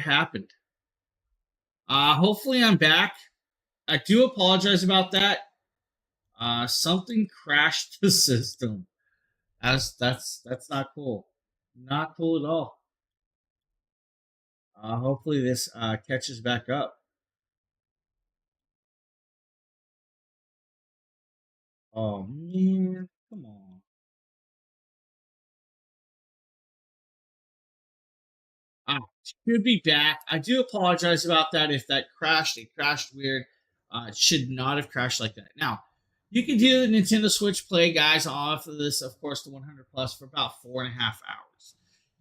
happened. Hopefully I'm back. I do apologize about that. Something crashed the system. That's not cool. Not cool at all. Hopefully this catches back up. Oh man, come on. Ah, should be back. I do apologize about that. If that crashed, it crashed weird. It should not have crashed like that. Now, you can do the Nintendo Switch Play, guys, off of this, of course, the 100 Plus for about 4.5 hours.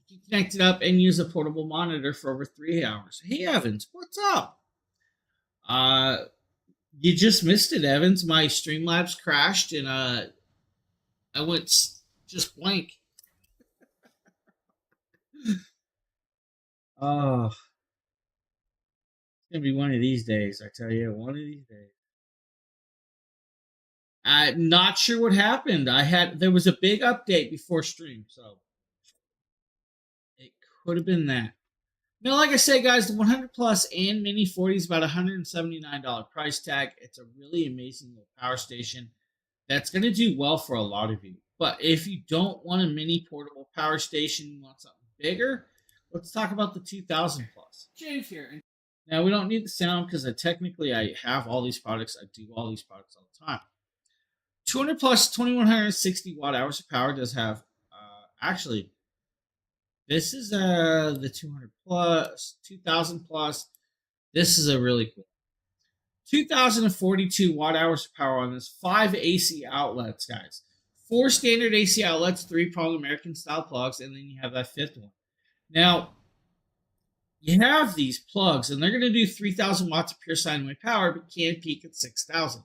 You can connect it up and use a portable monitor for over 3 hours. Hey, Evans, what's up? Uh, you just missed it, Evans. My Streamlabs crashed and I went just blank. Oh, it's gonna be one of these days. I tell you, one of these days. I'm not sure what happened. There was a big update before stream, so it could have been that. Now, like I said, guys, the 100 Plus and Mini 40 is about $179 price tag. It's a really amazing little power station that's going to do well for a lot of you. But if you don't want a mini portable power station, you want something bigger, let's talk about the 2000 Plus. James here. Now, we don't need the sound because I have all these products. I do all these products all the time. 200 plus 2160 watt hours of power does have actually this is the 200 plus 2000 plus. This is a really cool 2042 watt hours of power on this. 5 AC outlets, guys. 4 standard AC outlets, 3-prong American style plugs, and then you have that fifth one. Now, you have these plugs, and they're going to do 3000 watts of pure sine wave power, but can peak at 6000.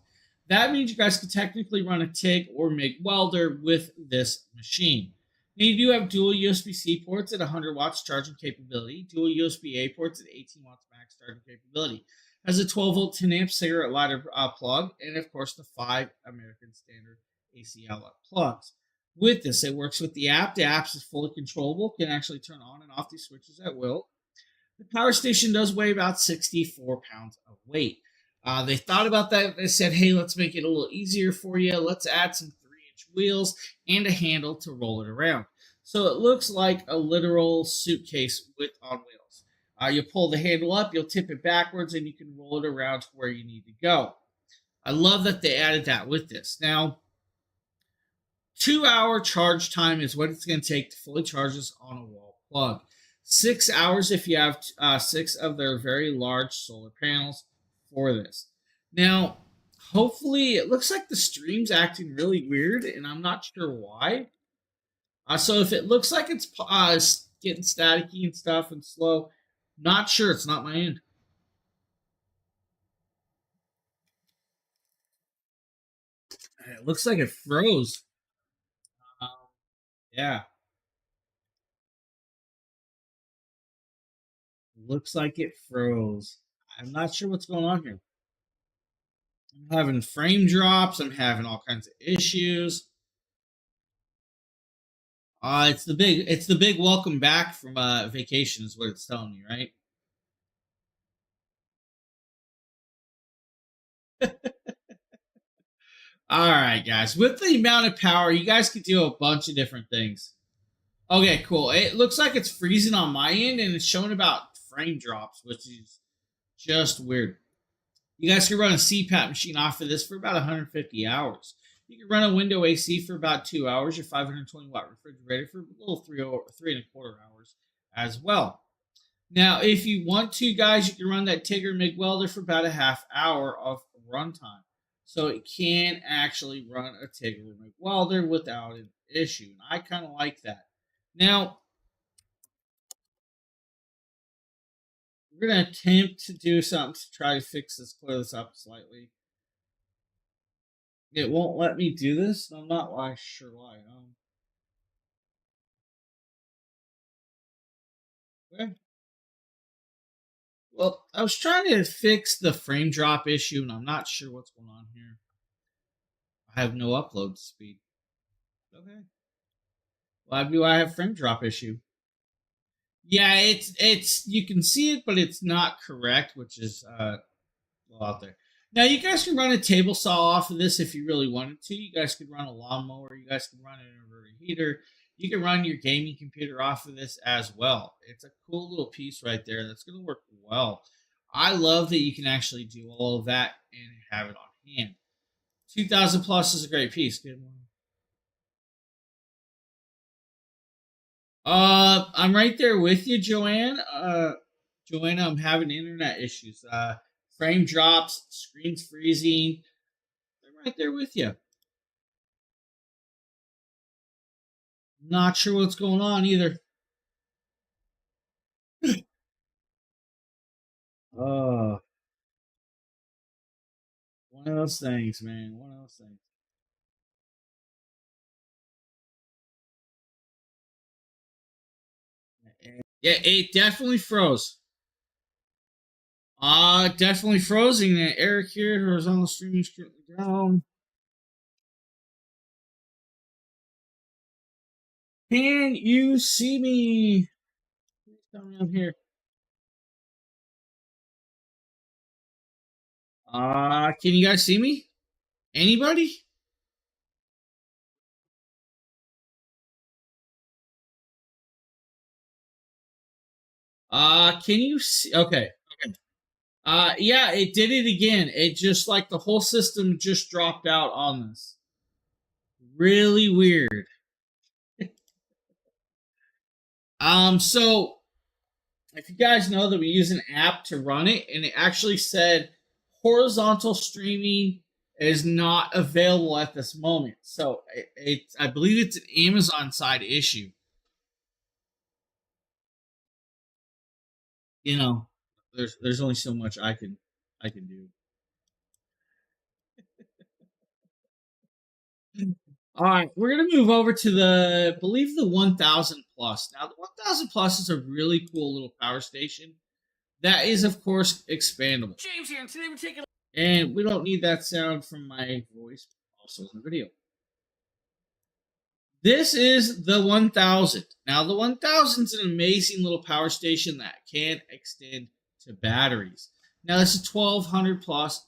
That means you guys can technically run a TIG or MIG welder with this machine. Now, you do have dual USB-C ports at 100 watts charging capability, dual USB-A ports at 18 watts max charging capability. Has a 12-volt 10-amp cigarette lighter plug, and of course the 5 American standard AC outlet plugs. With this, it works with the app. The app is fully controllable, can actually turn on and off these switches at will. The power station does weigh about 64 pounds of weight. They thought about that. They said, hey, let's make it a little easier for you. Let's add some 3-inch wheels and a handle to roll it around. So it looks like a literal suitcase on wheels. You pull the handle up, you'll tip it backwards, and you can roll it around to where you need to go. I love that they added that with this. Now, 2-hour charge time is what it's going to take to fully charge this on a wall plug. 6 hours if you have 6 of their very large solar panels for this. Now, hopefully, it looks like the stream's acting really weird, and I'm not sure why. So if it looks like it's getting staticky and stuff and slow, not sure. It's not my end. It looks like it froze. Um, yeah, looks like it froze. I'm not sure what's going on here. I'm having frame drops. I'm having all kinds of issues. It's the big welcome back from vacation is what it's telling me, right? All right, guys. With the amount of power, you guys could do a bunch of different things. Okay, cool. It looks like it's freezing on my end, and it's showing about frame drops, which is just weird. You guys can run a CPAP machine off of this for about 150 hours. You can run a window AC for about 2 hours, your 520 watt refrigerator for a little 3.25 hours as well. Now, if you want to, guys, you can run that TIG or MIG welder for about a half hour of runtime. So it can actually run a TIG or MIG welder without an issue. And I kind of like that. Now, we're going to attempt to do something to try to fix this, clear this up slightly. It won't let me do this. I'm not sure why. Okay. Well, I was trying to fix the frame drop issue, and I'm not sure what's going on here. I have no upload speed. Okay. Why do I have frame drop issue? Yeah, it's you can see it, but it's not correct, which is well out there. Now you guys can run a table saw off of this if you really wanted to. You guys could run a lawnmower. You guys can run an inverter heater. You can run your gaming computer off of this as well. It's a cool little piece right there that's going to work well. I love that you can actually do all of that and have it on hand. 2000 plus is a great piece. Good one. I'm right there with you, Joanne. Joanna, I'm having internet issues. Frame drops, screen's freezing. I'm right there with you. Not sure what's going on either. Oh, one of those things, man. One of those things. Yeah, it definitely froze. Definitely frozen. Eric here, horizontal streaming is currently down. Can you see me? Please tell me I'm here. Can you guys see me? Anybody? Can you see? Okay. Okay. Yeah, it did it again. It just like the whole system just dropped out on this. Really weird. So if you guys know that we use an app to run it, and it actually said horizontal streaming is not available at this moment. So I believe it's an Amazon side issue. You know, there's only so much I can do. All right, we're gonna move over to the I believe the 1000 plus. Now the 1000 plus is a really cool little power station that is of course expandable. James here, and today we're taking. And we don't need that sound from my voice also in the video. This is the 1000. Now the 1000 is an amazing little power station that can extend to batteries. Now this is 1200 plus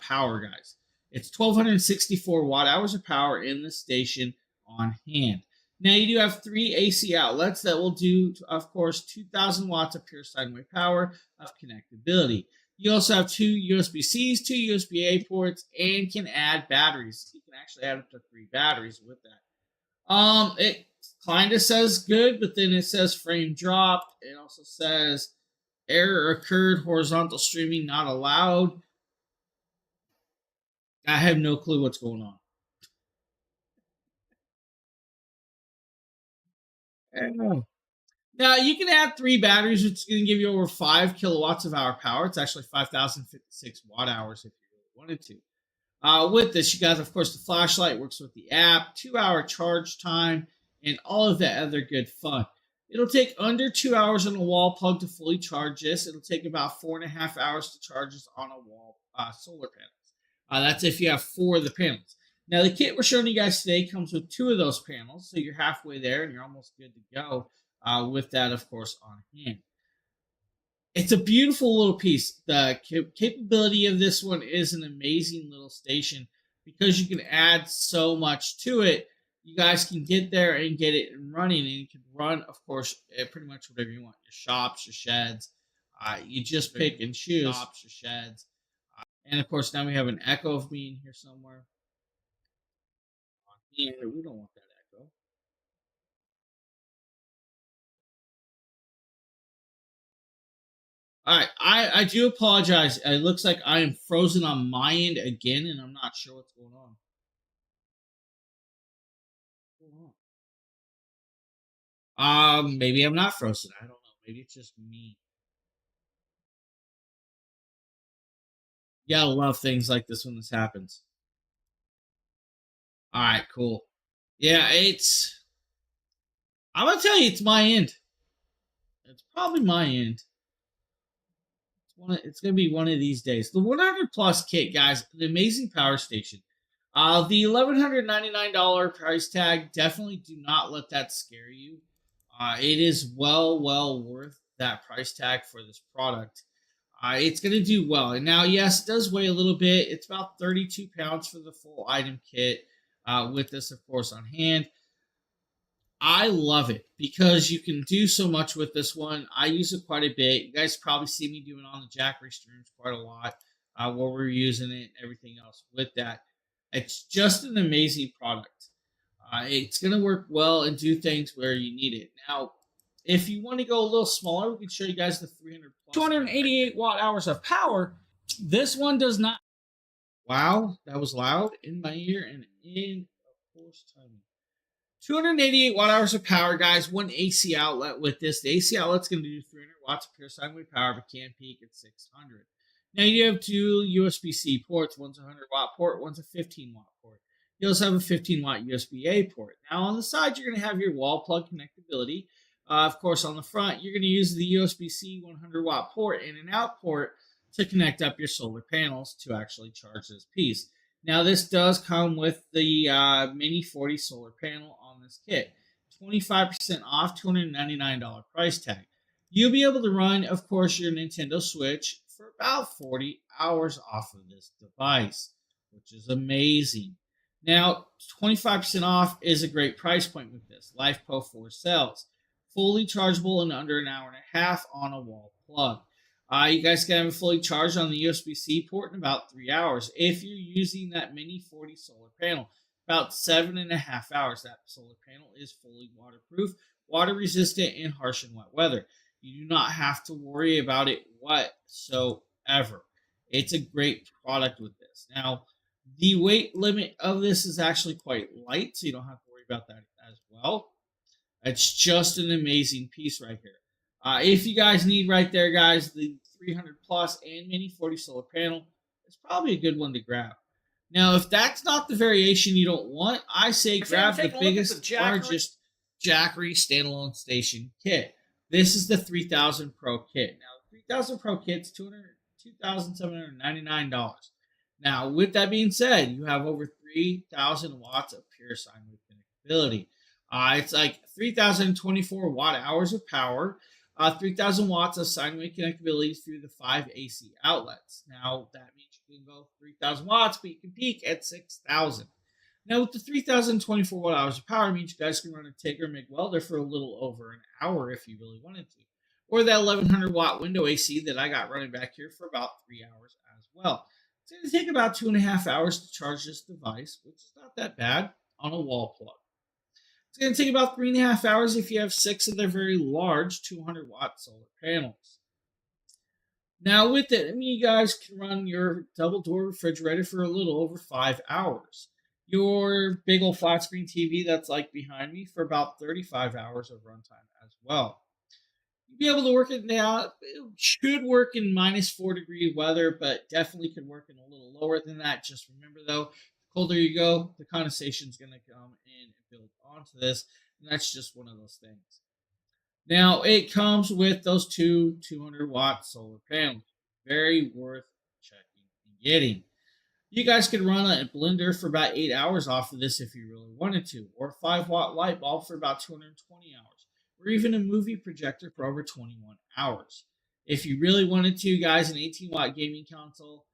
power, guys. It's 1264 watt hours of power in the station on hand. Now you do have 3 AC outlets that will do, of course, 2000 watts of pure sine wave power of connectability. You also have 2 USB-Cs, 2 USB-A ports, and can add batteries. You can actually add up to 3 batteries with that. It kind of says good, but then it says frame dropped. It also says error occurred, horizontal streaming not allowed. I have no clue what's going on. Now you can add 3 batteries, which is going to give you over 5 kilowatts of hour power. It's actually 5,056 watt hours if you really wanted to. With this, you guys, of course, the flashlight works with the app, 2-hour charge time, and all of that other good fun. It'll take under 2 hours on a wall plug to fully charge this. It'll take about 4.5 hours to charge this on a wall solar panels. That's if you have 4 of the panels. Now, the kit we're showing you guys today comes with 2 of those panels, so you're halfway there and you're almost good to go with that, of course, on hand. It's a beautiful little piece. The capability of this one is an amazing little station because you can add so much to it. You guys can get there and get it running, and you can run, of course, pretty much whatever you want. Your shops, your sheds. You just pick and choose. Shops, your sheds. And of course, now we have an echo of me in here somewhere. Yeah, we don't want that echo. All right, I do apologize. It looks like I am frozen on my end again, and I'm not sure what's going on. Maybe I'm not frozen. I don't know. Maybe it's just me. Yeah, I love things like this when this happens. All right, cool. Yeah, it's. I'm gonna tell you, it's my end. It's probably my end. It's gonna be one of these days. The 100 plus kit, guys, the amazing power station. The $1,199 price tag. Definitely do not let that scare you. It is well worth that price tag for this product. It's going to do well. And now, yes, it does weigh a little bit. It's about 32 pounds for the full item kit with this, of course, on hand. I love it because you can do so much with this one. I use it quite a bit. You guys probably see me doing on the Jackery streams quite a lot where we're using it and everything else with that. It's just an amazing product. It's going to work well and do things where you need it. Now, if you want to go a little smaller, we can show you guys the 300 plus 288 watt hours of power. This one does not. Wow, that was loud in my ear and in, of course, timing. 288 watt hours of power, guys. One AC outlet with this. The AC outlet's going to do 300 watts of pure sine wave power, but can peak at 600. Now you have two USB-C ports. One's a 100 watt port, one's a 15 watt port. You also have a 15 watt USB-A port. Now on the side, you're going to have your wall plug connectability. Of course, on the front, you're going to use the USB-C 100 watt port in and out port to connect up your solar panels to actually charge this piece. Now, this does come with the Mini 40 solar panel on this kit. 25% off, $299 price tag. You'll be able to run, of course, your Nintendo Switch for about 40 hours off of this device, which is amazing. Now, 25% off is a great price point with this. LifePo 4 cells. Fully chargeable in under an hour and a half on a wall plug. You guys can have it fully charged on the USB-C port in about 3 hours. If you're using that Mini 40 solar panel, about 7.5 hours. That solar panel is fully waterproof, water resistant, and harsh and wet weather. You do not have to worry about it whatsoever. It's a great product with this. Now, the weight limit of this is actually quite light, so you don't have to worry about that as well. It's just an amazing piece right here. If you guys need right there, guys, the 300 plus and Mini 40 solar panel, it's probably a good one to grab. Now, if that's not the variation you don't want, I say grab the biggest, largest Jackery standalone station kit. This is the 3000 Pro kit. Now, the 3000 Pro kit's $2,799. Now, with that being said, you have over 3,000 watts of pure sine wave connectability. It's like 3,024 watt hours of power, 3,000 watts of sine wave connectability through the 5 AC outlets. Now, that means you can go 3,000 watts, but you can peak at 6,000. Now, with the 3,024 watt hours of power, it means you guys can run a Tigger MIG welder for a little over an hour if you really wanted to. Or that 1,100 watt window AC that I got running back here for about 3 hours as well. It's going to take about 2.5 hours to charge this device, which is not that bad, on a wall plug. It's going to take about 3.5 hours if you have 6 of their very large 200 watt solar panels. Now with it, I mean, you guys can run your double door refrigerator for a little over 5 hours. Your big old flat screen TV that's like behind me for about 35 hours of runtime as well. You'll be able to work it now. It should work in -4-degree weather, but definitely can work in a little lower than that. Just remember though, the colder you go, the condensation is going to come in and build onto this, and that's just one of those things. Now, it comes with those two 200 watt solar panels. Very worth checking and getting. You guys could run a blender for about 8 hours off of this if you really wanted to, or a 5 watt light bulb for about 220 hours, or even a movie projector for over 21 hours. If you really wanted to, guys, an 18 watt gaming console,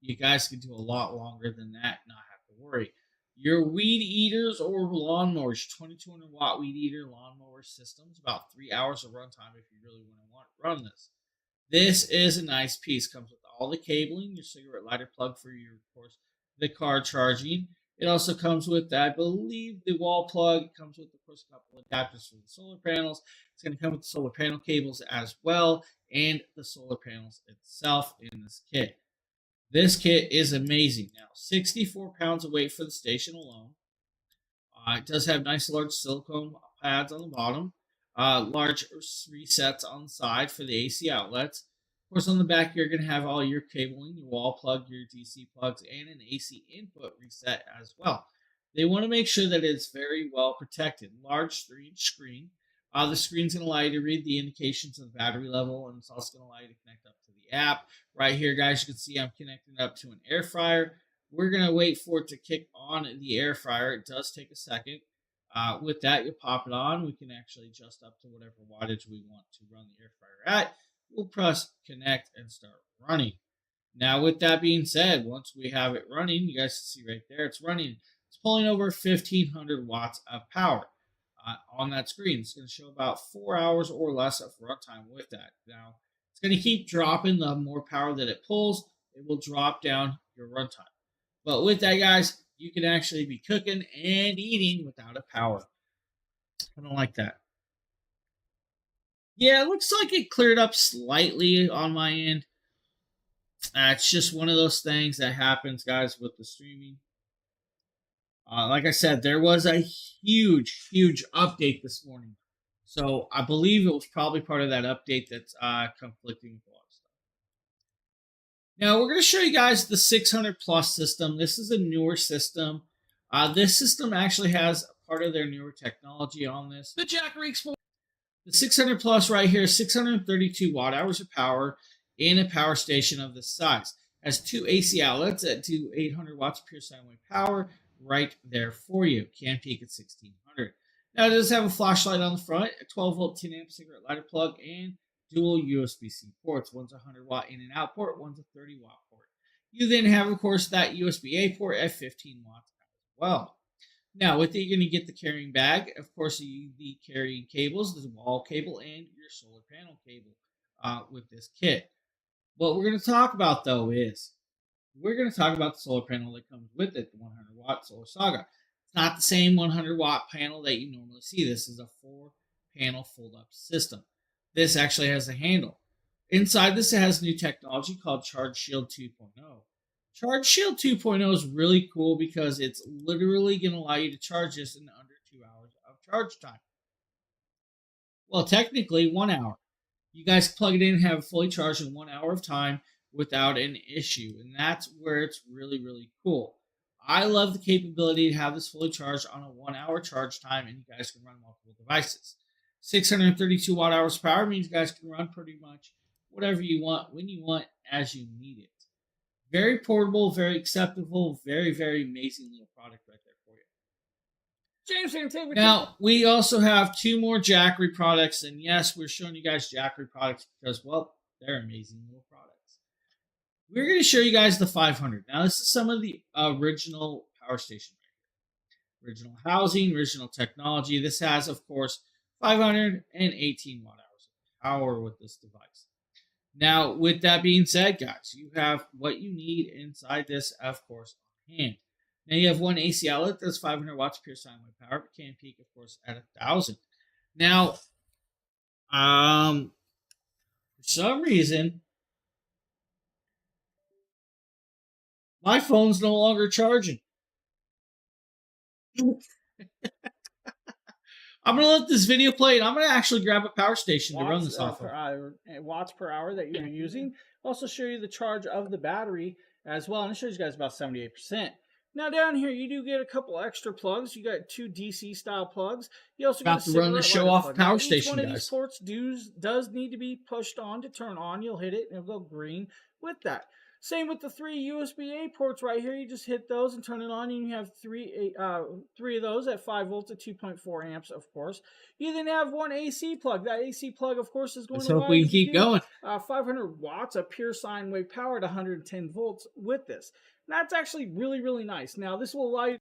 you guys could do a lot longer than that, not have to worry. Your weed eaters or lawnmowers, 2200 watt weed eater lawnmower systems, about 3 hours of runtime if you really want to run this. This is a nice piece. Comes with all the cabling, your cigarette lighter plug for your, of course, the car charging. It also comes with, I believe, the wall plug. It comes with, of course, a couple of adapters for the solar panels. It's going to come with the solar panel cables as well, and the solar panels itself in this kit. This kit is amazing. Now, 64 pounds of weight for the station alone. It does have nice large silicone pads on the bottom. Large resets on the side for the AC outlets. Of course, on the back, you're going to have all your cabling, your wall plug, your DC plugs, and an AC input reset as well. They want to make sure that it's very well protected. Large 3-inch screen. The screen's going to allow you to read the indications of the battery level, and it's also going to allow you to connect up to the app. Right here, guys, you can see I'm connecting up to an air fryer. We're going to wait for it to kick on the air fryer. It does take a second. With that, you pop it on. We can actually adjust up to whatever wattage we want to run the air fryer at. We'll press connect and start running. Now, with that being said, once we have it running, you guys can see right there, it's running. It's pulling over 1,500 watts of power on that screen. It's going to show about 4 hours or less of runtime with that. Now, it's going to keep dropping. The more power that it pulls, it will drop down your runtime. But with that, guys, you can actually be cooking and eating without a power. I don't like that. Yeah, it looks like it cleared up slightly on my end. It's just one of those things that happens, guys, with the streaming. Like I said, there was a huge, huge update this morning. So I believe it was probably part of that update that's conflicting with a lot of stuff. Now, we're going to show you guys the 600 Plus system. This is a newer system. This system actually has part of their newer technology on this. The Jackery Explorer. The 600 Plus right here, 632 watt hours of power in a power station of this size. Has 2 AC outlets that do 800 watts of pure sine wave power right there for you. Can peak at 1600. Now, it does have a flashlight on the front, a 12 volt 10 amp cigarette lighter plug, and dual USB-C ports. One's a 100 watt in and out port, one's a 30 watt port. You then have, of course, that USB-A port at 15 watts as well. Now, with it, you're going to get the carrying bag. Of course, the carrying cables, the wall cable, and your solar panel cable with this kit. What we're going to talk about, though, is we're going to talk about the solar panel that comes with it, the 100 watt Solar Saga. It's not the same 100 watt panel that you normally see. This is a 4-panel fold-up system. This actually has a handle. Inside this, it has new technology called Charge Shield 2.0. Charge Shield 2.0 is really cool because it's literally going to allow you to charge this in under 2 hours of charge time. Well, technically 1 hour. You guys plug it in and have it fully charged in 1 hour of time without an issue. And that's where it's really, really cool. I love the capability to have this fully charged on a 1 hour charge time, and you guys can run multiple devices. 632 watt hours of power means you guys can run pretty much whatever you want, when you want, as you need it. Very portable, very acceptable, very, very amazing little product right there for you. James, now, we also have 2 more Jackery products, and yes, we're showing you guys Jackery products because, well, they're amazing little products. We're going to show you guys the 500. Now, this is some of the original power station right here. Original housing, original technology. This has, of course, 518 watt hours of power with this device. Now, with that being said, guys, you have what you need inside this, of course, on hand. Now, you have 1 AC outlet that's 500 watts pure sine wave power, but can peak, of course, at 1,000. Now, for some reason, my phone's no longer charging. I'm going to let this video play, and I'm going to actually grab a power station to run this off of. Watts per hour that you're using. Also show you the charge of the battery as well, and it shows you guys about 78%. Now down here, you do get a couple extra plugs. You got 2 DC style plugs. You also about get to run the show off power station, guys. Each one of guys. these ports does need to be pushed on to turn on. You'll hit it, and it'll go green with that. Same with the 3 USB-A ports right here. You just hit those and turn it on, and you have three of those at 5 volts at 2.4 amps, of course. You then have 1 AC plug. That AC plug, of course, is going Let's to hope we can keep going. 500 watts of pure sine wave power at 110 volts with this. And that's actually really, really nice. Now, this will allow you.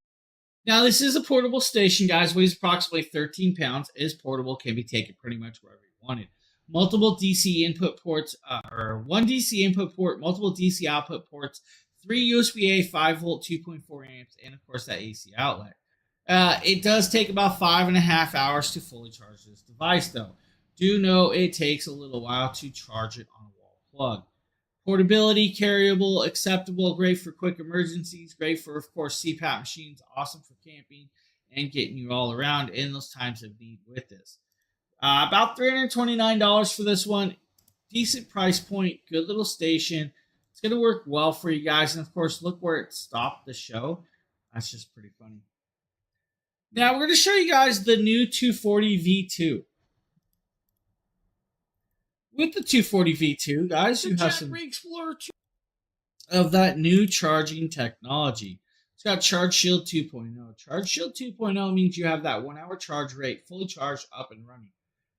Now, this is a portable station, guys. Weighs approximately 13 pounds. Is portable. Can be taken pretty much wherever you want it. Multiple DC input ports, or 1 DC input port, multiple DC output ports, 3 USB-A, 5 volt, 2.4 amps, and of course that AC outlet. It does take about 5.5 hours to fully charge this device, though. Do know it takes a little while to charge it on a wall plug. Portability, carryable, acceptable, great for quick emergencies, great for, of course, CPAP machines, awesome for camping and getting you all around in those times of need with this. About $329 for this one. Decent price point, good little station. It's going to work well for you guys. And of course, look where it stopped the show. That's just pretty funny. Now, we're going to show you guys the new 240 V2. With the 240 V2, guys, you have some of that new charging technology. It's got Charge Shield 2.0. Charge Shield 2.0 means you have that 1 hour charge rate fully charged up and running.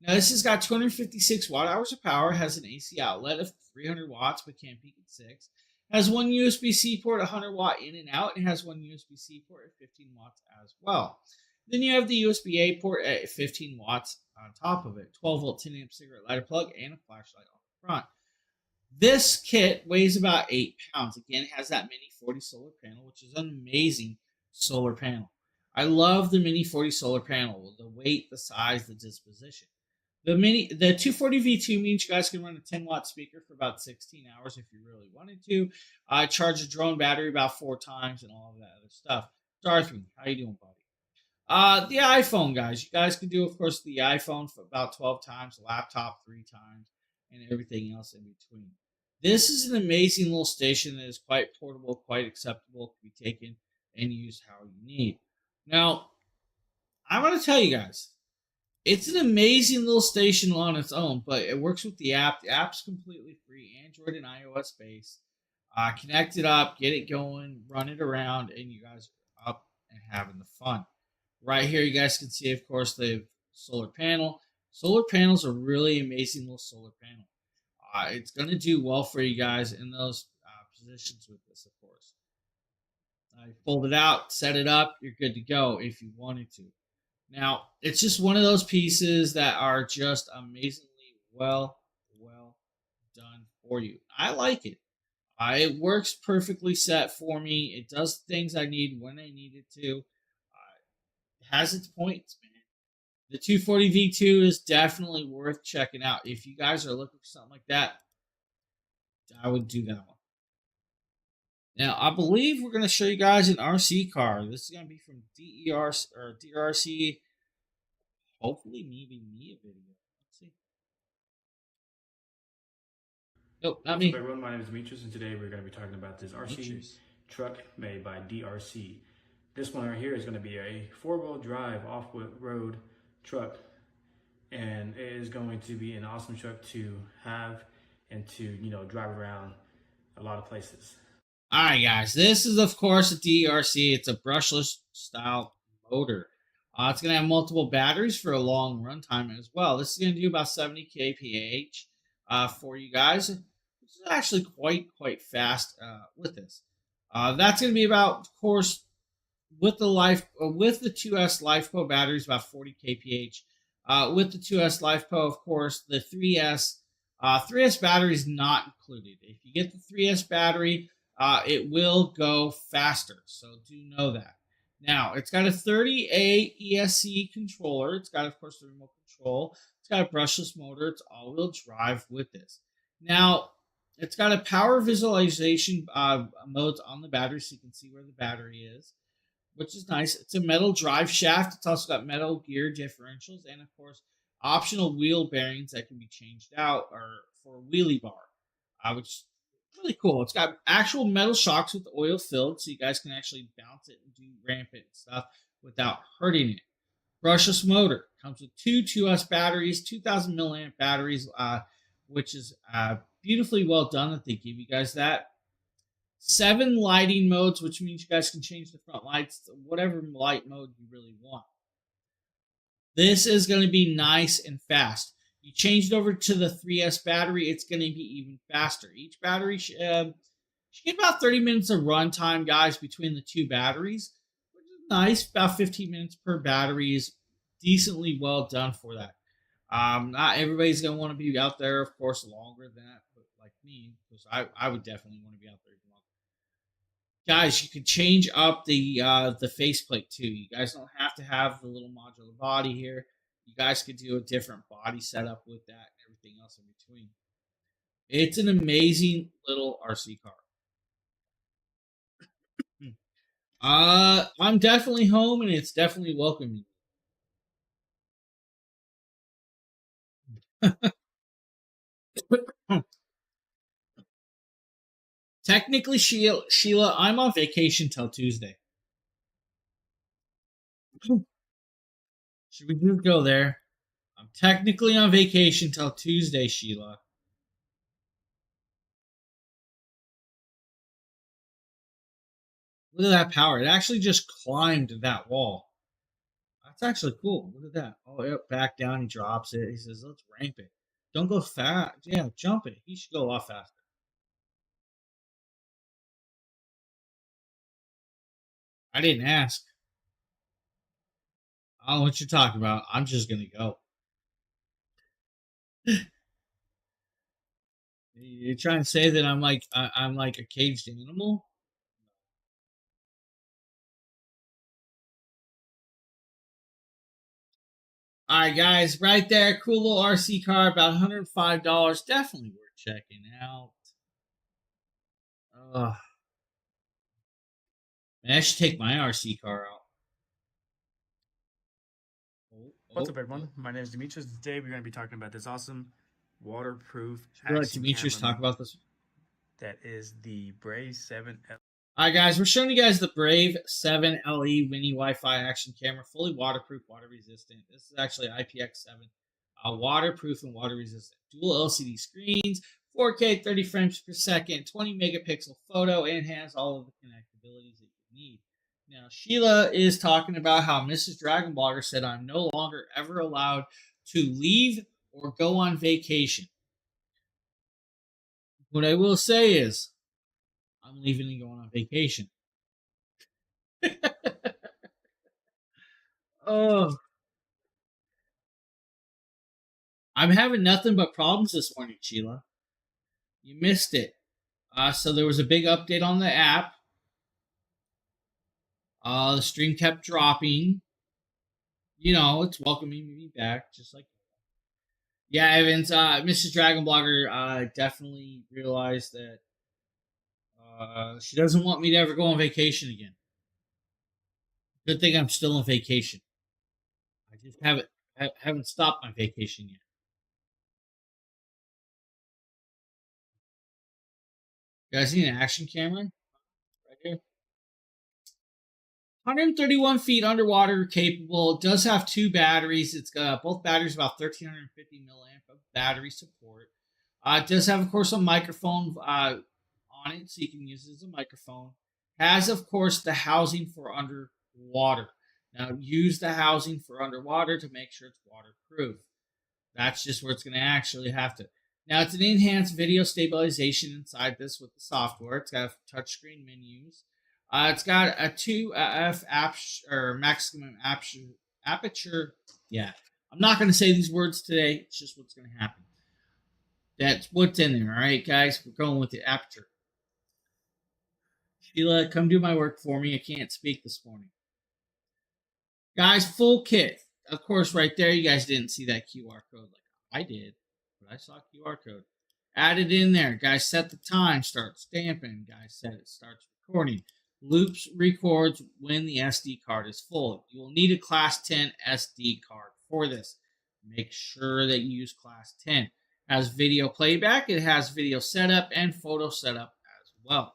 Now, this has got 256 watt hours of power, has an AC outlet of 300 watts, but can peak at 6. Has one USB-C port, 100 watt in and out, and has one USB-C port at 15 watts as well. Then you have the USB-A port at 15 watts on top of it, 12 volt 10 amp cigarette lighter plug, and a flashlight on the front. This kit weighs about 8 pounds. Again, it has that Mini 40 solar panel, which is an amazing solar panel. I love the Mini 40 solar panel, the weight, the size, the disposition. The 240V2 means you guys can run a 10 watt speaker for about 16 hours if you really wanted to. Charge a drone battery about 4 times and all of that other stuff. Darthman, how you doing, buddy? The iPhone, guys. You guys can do, of course, the iPhone for about 12 times, laptop 3 times, and everything else in between. This is an amazing little station that is quite portable, quite acceptable, can be taken and used how you need. Now, I'm going to tell you guys, it's an amazing little station on its own, but it works with the app. The app's completely free, Android and iOS based. Connect it up, get it going, run it around, and you guys are up and having the fun. Right here, you guys can see, of course, the solar panel. Solar panels are really amazing little solar panel. It's going to do well for you guys in those positions with this, of course. Fold it out, set it up, you're good to go if you wanted to. Now, it's just one of those pieces that are just amazingly well done for you. I like it. It works perfectly set for me. It does things I need when I need it to. It has its points, man. The 240V2 is definitely worth checking out. If you guys are looking for something like that, I would do that one. Now, I believe we're going to show you guys an RC car. This is going to be from DRC. Hopefully, maybe me a video. Let's see. Nope, not me. What's up, everyone? My name is Demetrius, and today we're going to be talking about this RC truck made by DRC. This one right here is going to be a 4-wheel drive off-road truck, and it is going to be an awesome truck to have and to, drive around a lot of places. All right, guys. This is, of course, a DRC. It's a brushless style motor. It's going to have multiple batteries for a long runtime as well. This is going to do about 70 kph for you guys, which is actually quite fast with this. That's going to be about, of course, with the 2S LiFePO batteries, about 40 kph. With the 2S LiFePO, of course, the 3S battery is not included. If you get the 3S battery, it will go faster, so do know that. Now, it's got a 30A ESC controller. It's got, of course, the remote control. It's got a brushless motor. It's all-wheel drive with this. Now, it's got a power visualization modes on the battery, so you can see where the battery is, which is nice. It's a metal drive shaft. It's also got metal gear differentials and, of course, optional wheel bearings that can be changed out or for a wheelie bar, which is really cool. It's got actual metal shocks with oil filled, so you guys can actually bounce it and do ramp it and stuff without hurting it. Brushless motor comes with 2 2S batteries, 2,000 milliamp batteries, which is beautifully well done that they give you guys that. 7 lighting modes, which means you guys can change the front lights to whatever light mode you really want. This is going to be nice and fast. You change it over to the 3S battery, it's going to be even faster. Each battery should get about 30 minutes of runtime, guys, between the 2 batteries, which is nice. About 15 minutes per battery is decently well done for that. Not everybody's going to want to be out there, of course, longer than that, but like me, because I would definitely want to be out there longer. Guys, you can change up the faceplate too. You guys don't have to have the little modular body here. You guys could do a different body setup with that and everything else in between. It's an amazing little RC car. I'm definitely home, and it's definitely welcoming. Technically, Sheila, I'm on vacation till Tuesday. Should we just go there? I'm technically on vacation till Tuesday, Sheila. Look at that power. It actually just climbed that wall. That's actually cool. Look at that. Oh, yep, back down. He drops it. He says, let's ramp it. Don't go fast. Yeah, jump it. He should go a lot faster. I didn't ask. I don't know what you're talking about. I'm just going to go. You're trying to say that I'm like a caged animal? All right, guys, right there, cool little RC car, about $105. Definitely worth checking out. Man, I should take my RC car out. What's up, everyone? My name is Demetrius. Today we're going to be talking about this awesome waterproof Should we let Demetrius talk about this? That is the Brave 7. All right, guys, we're showing you guys the Brave 7 LE mini Wi-Fi action camera, fully waterproof, water resistant. This is actually IPX7, waterproof and water resistant. Dual LCD screens, 4K 30 frames per second, 20 megapixel photo, and has all of the connectabilities that you need. Now, Sheila is talking about how Mrs. Dragon Blogger said, I'm no longer ever allowed to leave or go on vacation. What I will say is, I'm leaving and going on vacation. Oh, I'm having nothing but problems this morning, Sheila. You missed it. So there was a big update on the app. The stream kept dropping. You know, it's welcoming me back, just like. Yeah, Evans. Mrs. Dragon Blogger definitely realized that she doesn't want me to ever go on vacation again. Good thing I'm still on vacation. I just haven't stopped my vacation yet. You guys need an action camera? Right here. 131 feet underwater capable. It does have 2 batteries. It's got both batteries about 1350 milliamp of battery support. It does have, of course, a microphone on it, so you can use it as a microphone. Has, of course, the housing for underwater. Now, use the housing for underwater to make sure it's waterproof. That's just where it's going to actually have to. Now, it's an enhanced video stabilization inside this with the software. It's got touchscreen menus. It's got a 2f maximum aperture. Yeah, I'm not going to say these words today. It's just what's going to happen. That's what's in there. All right, guys, we're going with the aperture. Sheila, come do my work for me. I can't speak this morning. Guys, full kit. Of course, right there, you guys didn't see that QR code like I did, but I saw QR code. Added in there. Guys, set the time. Start stamping. Guys, set it starts recording. Loops records when the SD card is full. You will need a Class 10 SD card for this. Make sure that you use Class 10. It has video playback. It has video setup and photo setup as well.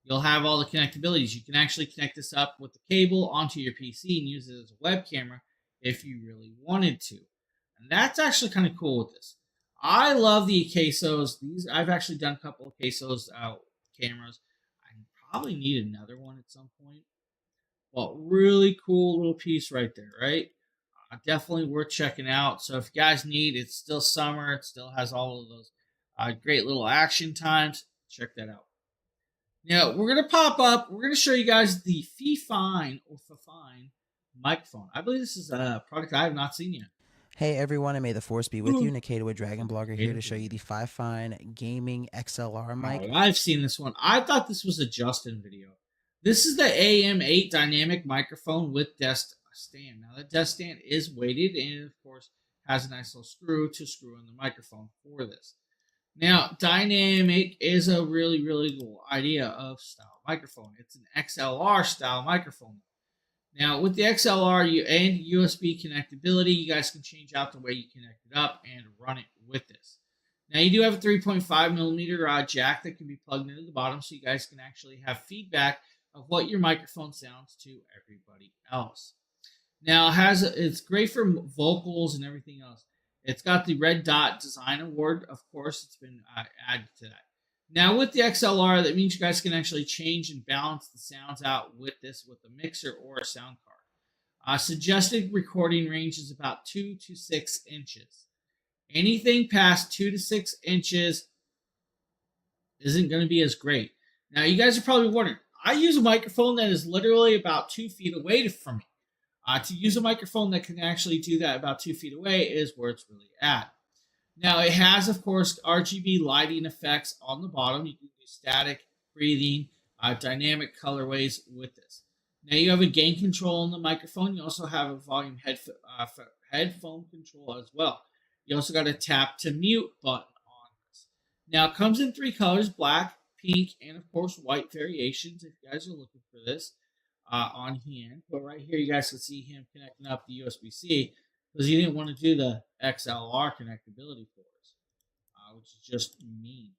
You'll have all the connectabilities. You can actually connect this up with the cable onto your PC and use it as a web camera if you really wanted to. And that's actually kind of cool with this. I love the Acasos. I've actually done a couple of Acasos cameras. I probably need another one at some point. Well, really cool little piece right there, right? Definitely worth checking out. So if you guys need, it's still summer. It still has all of those great little action times. Check that out. Now, we're going to pop up. We're going to show you guys the Fifine microphone. I believe this is a product I have not seen yet. Hey everyone, and may the force be with you. Nikita with Dragon Blogger here to show you the Fifine Gaming XLR mic. Oh, I've seen this one. I thought this was a Justin video. This is the AM8 dynamic microphone with desk stand. Now, the desk stand is weighted and, of course, has a nice little screw to screw in the microphone for this. Now, dynamic is a really, really cool idea of style microphone. It's an XLR style microphone. Now, with the XLR and USB connectability, you guys can change out the way you connect it up and run it with this. Now, you do have a 3.5 millimeter jack that can be plugged into the bottom, so you guys can actually have feedback of what your microphone sounds to everybody else. Now, it's great for vocals and everything else. It's got the Red Dot Design Award, of course. It's been added to that. Now with the XLR, that means you guys can actually change and balance the sounds out with this with a mixer or a sound card. Suggested recording range is about 2 to 6 inches. Anything past 2 to 6 inches isn't going to be as great. Now, you guys are probably wondering, I use a microphone that is literally about 2 feet away from me. To use a microphone that can actually do that about 2 feet away is where it's really at. Now, it has, of course, RGB lighting effects on the bottom. You can do static, breathing, dynamic colorways with this. Now, you have a gain control on the microphone. You also have a volume headphone control as well. You also got a tap to mute button on this. Now, it comes in 3 colors, black, pink, and, of course, white variations if you guys are looking for this on hand. But right here, you guys can see him connecting up the USB-C because he didn't want to do the XLR connectability for us, which is just mean.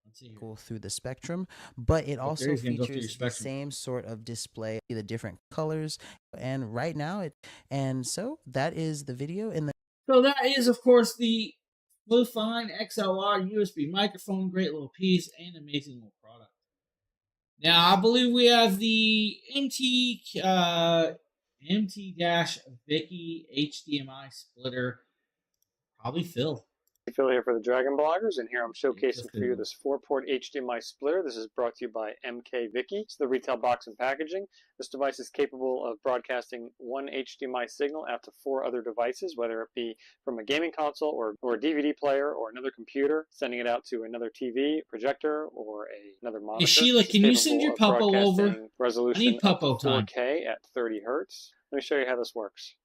Let's see here. Go through the spectrum, but it also he's gonna go through your features the spectrum. same sort of display, the different colors, and right now so that is the video. So that is, of course, the Blue Fine XLR USB microphone. Great little piece and amazing little product. Now, I believe we have the MT-Vicky HDMI splitter. Probably Phil. Phil here for the Dragon Bloggers, and here I'm showcasing for you this 4-port HDMI splitter. This is brought to you by MK-Vicky. It's the retail box and packaging. This device is capable of broadcasting one HDMI signal out to 4 other devices, whether it be from a gaming console or a DVD player or another computer, sending it out to another TV, projector, or another monitor. Hey, Sheila, can you send your Puppo over? Resolution I need Puppo time. 4K at 30 hertz. Let me show you how this works.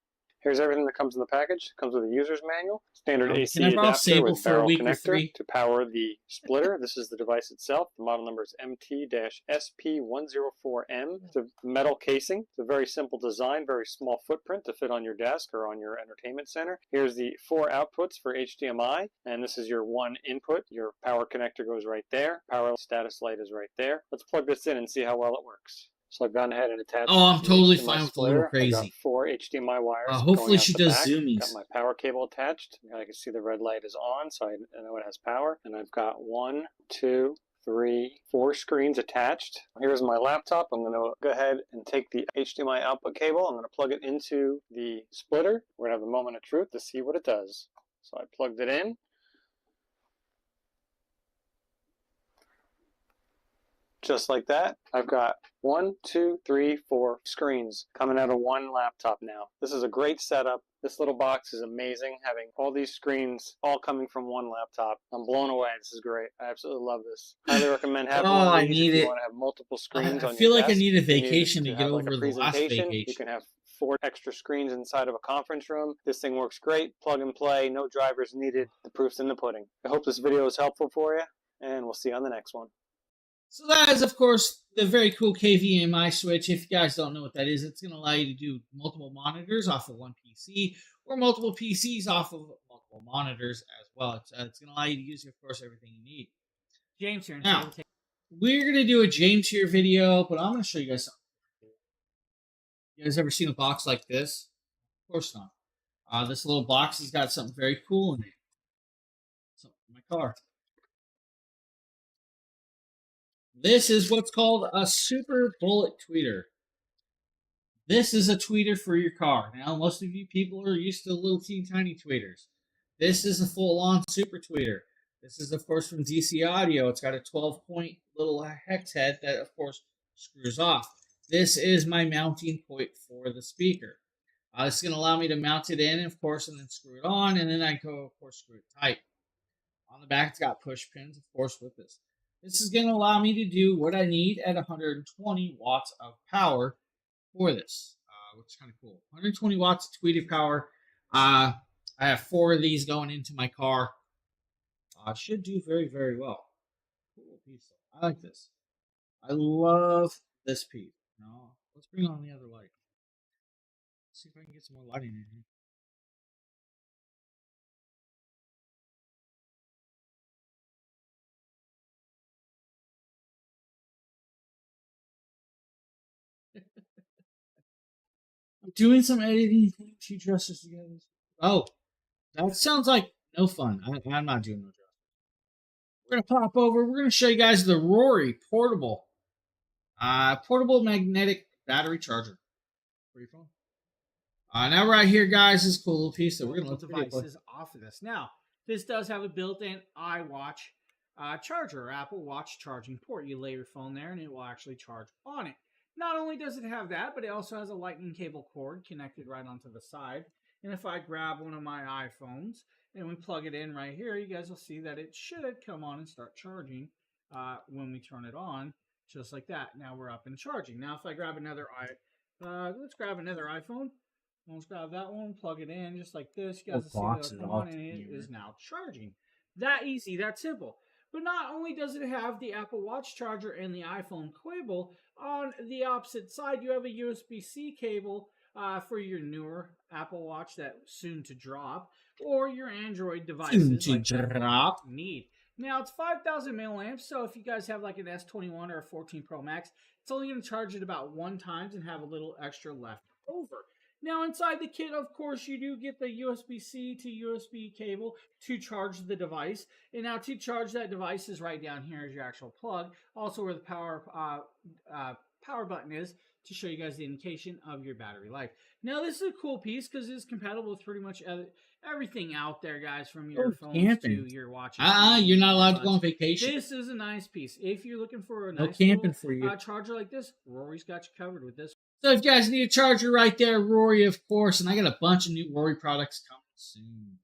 Here's everything that comes in the package. It comes with a user's manual, standard AC adapter with barrel connector to power the splitter. This is the device itself. The model number is MT-SP104M. It's a metal casing. It's a very simple design, very small footprint to fit on your desk or on your entertainment center. Here's the 4 outputs for HDMI, and this is your 1 input. Your power connector goes right there. Power status light is right there. Let's plug this in and see how well it works. So I've gone ahead and attached. Oh, I'm totally the fine with the splitter. little crazy. I've got 4 HDMI wires. Hopefully going out she the does back. zoomies. Got my power cable attached. I can see the red light is on, so I know it has power. And I've got 1, 2, 3, 4 screens attached. Here's my laptop. I'm going to go ahead and take the HDMI output cable. I'm going to plug it into the splitter. We're going to have the moment of truth to see what it does. So I plugged it in. Just like that, I've got 1, 2, 3, 4 screens coming out of one laptop now. This is a great setup. This little box is amazing, having all these screens all coming from one laptop. I'm blown away. This is great. I absolutely love this. Highly recommend having one of these if you want to have multiple screens on your desk. I feel like I need a vacation to get over the last vacation. You can have 4 extra screens inside of a conference room. This thing works great. Plug and play. No drivers needed. The proof's in the pudding. I hope this video is helpful for you, and we'll see you on the next one. So that is, of course, the very cool KVMI switch. If you guys don't know what that is, it's going to allow you to do multiple monitors off of one PC or multiple PCs off of multiple monitors as well. It's going to allow you to use, of course, everything you need. James here. Now, we're going to do a James here video, but I'm going to show you guys something. You guys ever seen a box like this? Of course not. This little box has got something very cool in it. Something in my car. This is what's called a Super Bullet tweeter. This is a tweeter for your car. Now, most of you people are used to little teeny tiny tweeters. This is a full-on super tweeter. This is, of course, from DC Audio. It's got a 12-point little hex head that, of course, screws off. This is my mounting point for the speaker. This is going to allow me to mount it in, of course, and then screw it on, and then I go, of course, screw it tight. On the back, it's got push pins, of course, with this. This is going to allow me to do what I need at 120 watts of power for this, which is kind of cool. 120 watts of tweeter power. I have 4 of these going into my car. Should do very, very well. Cool piece. I like this. I love this piece. Now, let's bring on the other light. Let's see if I can get some more lighting in here. I'm doing some editing, putting 2 dressers together. Oh, that sounds like no fun. I'm not doing no dressers. we're gonna pop over. We're gonna show you guys the Rory portable magnetic battery charger for your phone. Now right here, guys, is a cool little piece that we're gonna let the video play. Devices off of this. Now, this does have a built-in iWatch charger, or Apple Watch charging port. You lay your phone there, and it will actually charge on it. Not only does it have that, but it also has a lightning cable cord connected right onto the side. And if I grab one of my iPhones and we plug it in right here, you guys will see that it should come on and start charging when we turn it on, just like that. Now we're up and charging. Now if I grab another let's grab another iPhone. Let's grab that one, plug it in just like this. You guys will see that come on, and it is now charging. That easy, that simple. But not only does it have the Apple Watch charger and the iPhone cable, on the opposite side you have a USB-C cable for your newer Apple Watch that's soon to drop, or your Android devices need. Now it's 5,000 milliamps, so if you guys have like an S21 or a 14 Pro Max, it's only going to charge it about 1 time and have a little extra left over. Now inside the kit, of course, you do get the USB-C to USB cable to charge the device. And now to charge that device is right down here is your actual plug. Also where the power button is to show you guys the indication of your battery life. Now this is a cool piece because it's compatible with pretty much everything out there, guys, from your phones to your watches. You're not allowed to go on vacation. This is a nice piece. If you're looking for a nice charger like this, Rory's got you covered with this. So if you guys need a charger right there, Rory, of course, and I got a bunch of new Rory products coming soon.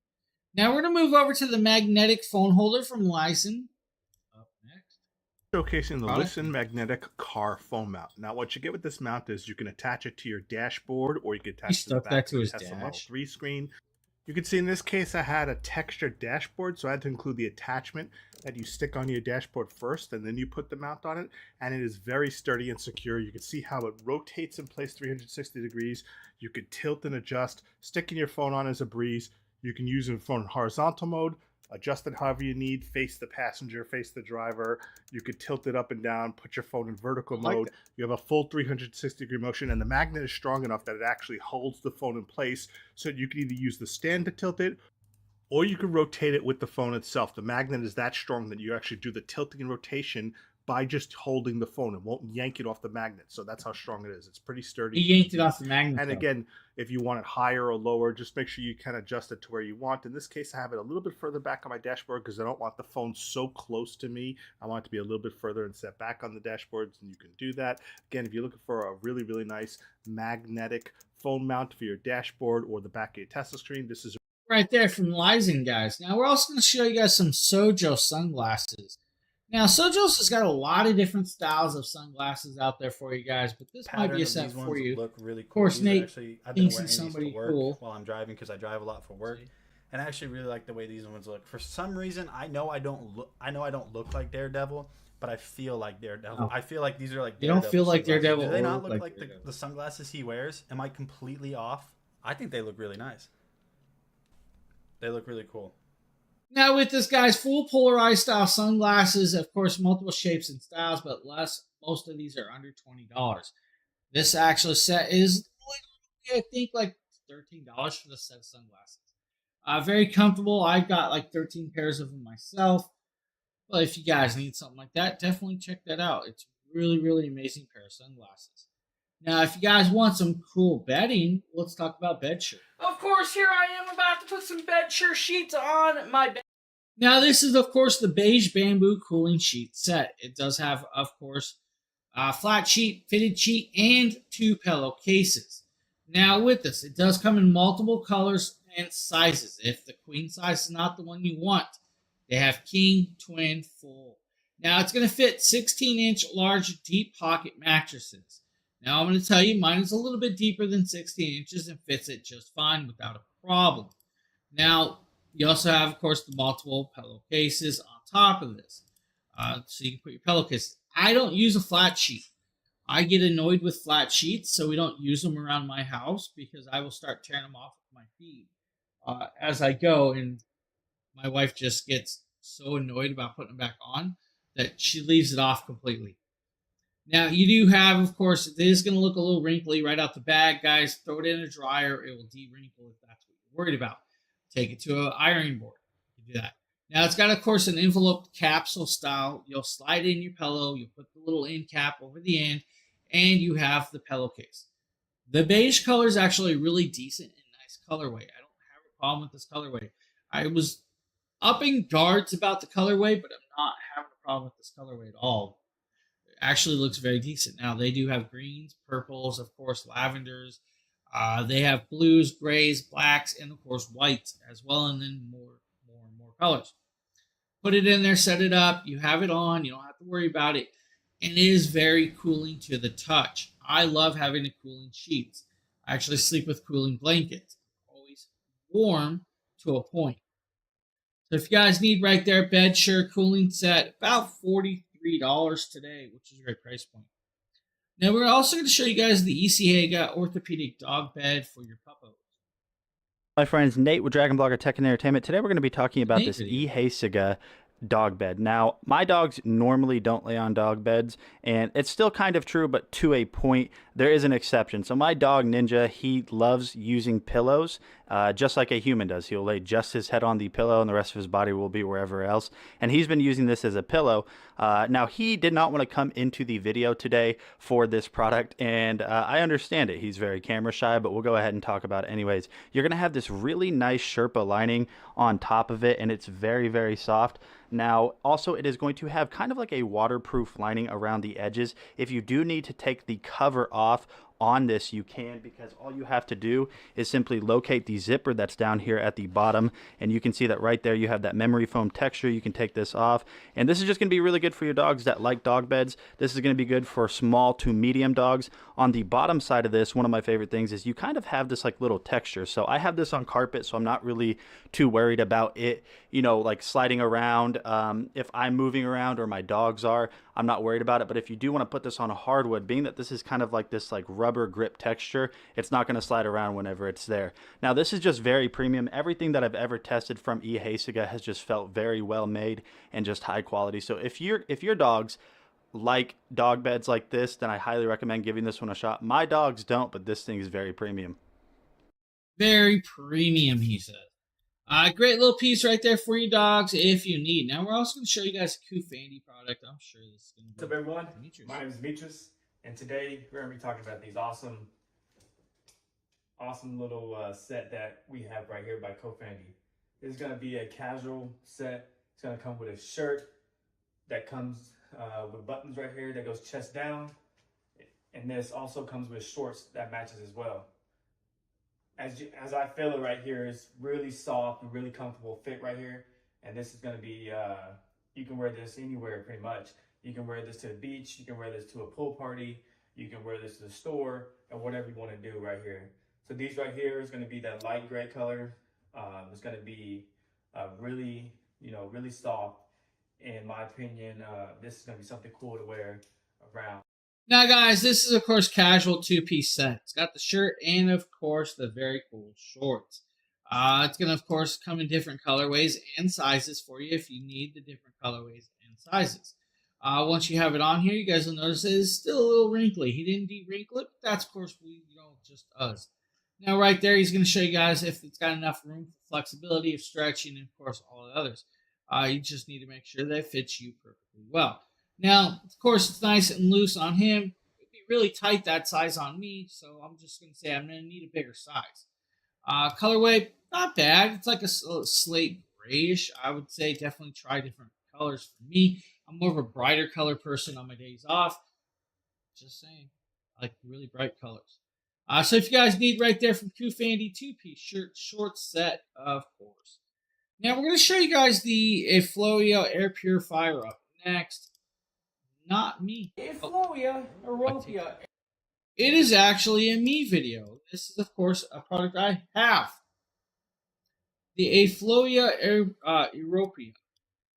Now we're going to move over to the magnetic phone holder from Lysen. Up next. Showcasing the Lysen magnetic car phone mount. Now what you get with this mount is you can attach it to your dashboard, or you can attach it to the back of the Tesla Model 3 screen. You can see in this case I had a textured dashboard, so I had to include the attachment that you stick on your dashboard first, and then you put the mount on it, and it is very sturdy and secure. You can see how it rotates in place 360 degrees. You can tilt and adjust. Sticking your phone on is a breeze. You can use your phone in horizontal mode, adjust it however you need, face the passenger, face the driver. You could tilt it up and down, put your phone in vertical mode. You have a full 360 degree motion, and the magnet is strong enough that it actually holds the phone in place, so you can either use the stand to tilt it, or you can rotate it with the phone itself. The magnet is that strong that you actually do the tilting and rotation by just holding the phone. It won't yank it off the magnet. So that's how strong it is. It's pretty sturdy. He yanked it off the magnet. And again, if you want it higher or lower, just make sure you can adjust it to where you want. In this case, I have it a little bit further back on my dashboard because I don't want the phone so close to me. I want it to be a little bit further and set back on the dashboard, and you can do that. Again, if you're looking for a really, really nice magnetic phone mount for your dashboard or the back of your Tesla screen, this is right there from Lysen, guys. Now we're also going to show you guys some Sojos sunglasses. Now Sojos has got a lot of different styles of sunglasses out there for you guys, but this might be a set for you. Look really cool. Of course, Nate I've been thinks wearing he's somebody these to work cool while I'm driving because I drive a lot for work, and I actually really like the way these ones look. For some reason, I know I don't look like Daredevil, but I feel like Daredevil. Oh. I feel like these are like you don't feel like sunglasses. Daredevil. Do they not look like Daredevil. the sunglasses he wears? Am I completely off? I think they look really nice. They look really cool. Now with this guy's full polarized style sunglasses, of course, multiple shapes and styles, but most of these are under $20. This actual set is, I think, like $13 for the set of sunglasses. Very comfortable. I've got like 13 pairs of them myself. But if you guys need something like that, definitely check that out. It's really, really amazing pair of sunglasses. Now, if you guys want some cool bedding, let's talk about bed shirt. Of course, here I am about to put some bed shirt sheets on my bed. Now, this is, of course, the beige bamboo cooling sheet set. It does have, of course, a flat sheet, fitted sheet, and 2 pillowcases. Now, with this, it does come in multiple colors and sizes. If the queen size is not the one you want, they have king, twin, full. Now, it's going to fit 16-inch large deep pocket mattresses. Now, I'm going to tell you, mine is a little bit deeper than 16 inches and fits it just fine without a problem. Now, you also have, of course, the multiple pillowcases on top of this. So you can put your pillowcases. I don't use a flat sheet. I get annoyed with flat sheets, so we don't use them around my house because I will start tearing them off with my feet as I go. And my wife just gets so annoyed about putting them back on that she leaves it off completely. Now, you do have, of course, it is going to look a little wrinkly right out the bag. Guys, throw it in a dryer. It will de-wrinkle if that's what you're worried about. Take it to an ironing board. You do that. Now it's got, of course, an enveloped capsule style. You'll slide in your pillow, you'll put the little end cap over the end, and you have the pillowcase. The beige color is actually really decent and nice colorway. I don't have a problem with this colorway. I was upping guards about the colorway, but I'm not having a problem with this colorway at all. It actually looks very decent. Now they do have greens, purples, of course, lavenders. They have blues, grays, blacks, and of course whites as well, and then more colors. Put it in there, set it up. You have it on. You don't have to worry about it. And it is very cooling to the touch. I love having the cooling sheets. I actually sleep with cooling blankets. Always warm to a point. So if you guys need right there, bed shirt, cooling set, about $43 today, which is a great price point. Now we're also going to show you guys the EC Haga orthopedic dog bed for your puppos. My friends, Nate with Dragon Blogger Tech and Entertainment. Today we're going to be talking about this eHaciga dog bed. Now, my dogs normally don't lay on dog beds, and it's still kind of true, but to a point. There is an exception. So my dog Ninja, he loves using pillows, just like a human does. He'll lay just his head on the pillow and the rest of his body will be wherever else. And he's been using this as a pillow. Now, he did not want to come into the video today for this product, and I understand it. He's very camera shy, but we'll go ahead and talk about it anyways. You're going to have this really nice Sherpa lining on top of it, and it's very, very soft. Now, also, it is going to have kind of like a waterproof lining around the edges. If you do need to take the cover off on this, you can, because all you have to do is simply locate the zipper that's down here at the bottom, and you can see that right there you have that memory foam texture. You can take this off, and this is just going to be really good for your dogs that like dog beds. This is going to be good for small to medium dogs. On the bottom side of this, one of my favorite things is you kind of have this like little texture. So I have this on carpet, so I'm not really too worried about it, you know, like sliding around. If I'm moving around or my dogs are, I'm not worried about it. But if you do want to put this on a hardwood, being that this is kind of like this like rubber grip texture, it's not going to slide around whenever it's there. Now, this is just very premium. Everything that I've ever tested from eHaciga has just felt very well made and just high quality. So if your dogs like dog beds like this, then I highly recommend giving this one a shot. My dogs don't, but this thing is very premium. Very premium, he says. Great little piece right there for your dogs if you need. Now we're also going to show you guys a Koofandy product. I'm sure this is going to be. What's up, everyone? My name is Demetrius, and today we're going to be talking about these awesome little set that we have right here by Koofandy. This is going to be a casual set. It's going to come with a shirt that comes with buttons right here that goes chest down, and this also comes with shorts that matches as well. As I feel it right here, it's really soft and really comfortable fit right here. And this is going to be, you can wear this anywhere pretty much. You can wear this to the beach. You can wear this to a pool party. You can wear this to the store and whatever you want to do right here. So these right here is going to be that light gray color. It's going to be really, really soft. In my opinion, this is going to be something cool to wear around. Now, guys, this is, of course, casual two-piece set. It's got the shirt and, of course, the very cool shorts. It's going to, of course, come in different colorways and sizes for you if you need the different colorways and sizes. Once you have it on here, you guys will notice it is still a little wrinkly. He didn't de-wrinkle it, but that's, of course, just us. Now, right there, he's going to show you guys if it's got enough room for flexibility, of stretching, and, of course, all the others. You just need to make sure that it fits you perfectly well. Now, of course, it's nice and loose on him. It'd be really tight that size on me, so I'm just going to say I'm going to need a bigger size. Colorway, not bad. It's like a slate grayish. I would say definitely try different colors for me. I'm more of a brighter color person on my days off. Just saying. I like really bright colors. So if you guys need right there from Koofandy, two-piece shirt, short set, of course. Now, we're going to show you guys the Afloia air purifier up next. Not me. Afloia, Aeropia. It is actually a me video. This is, of course, a product I have. The Afloia Aeropia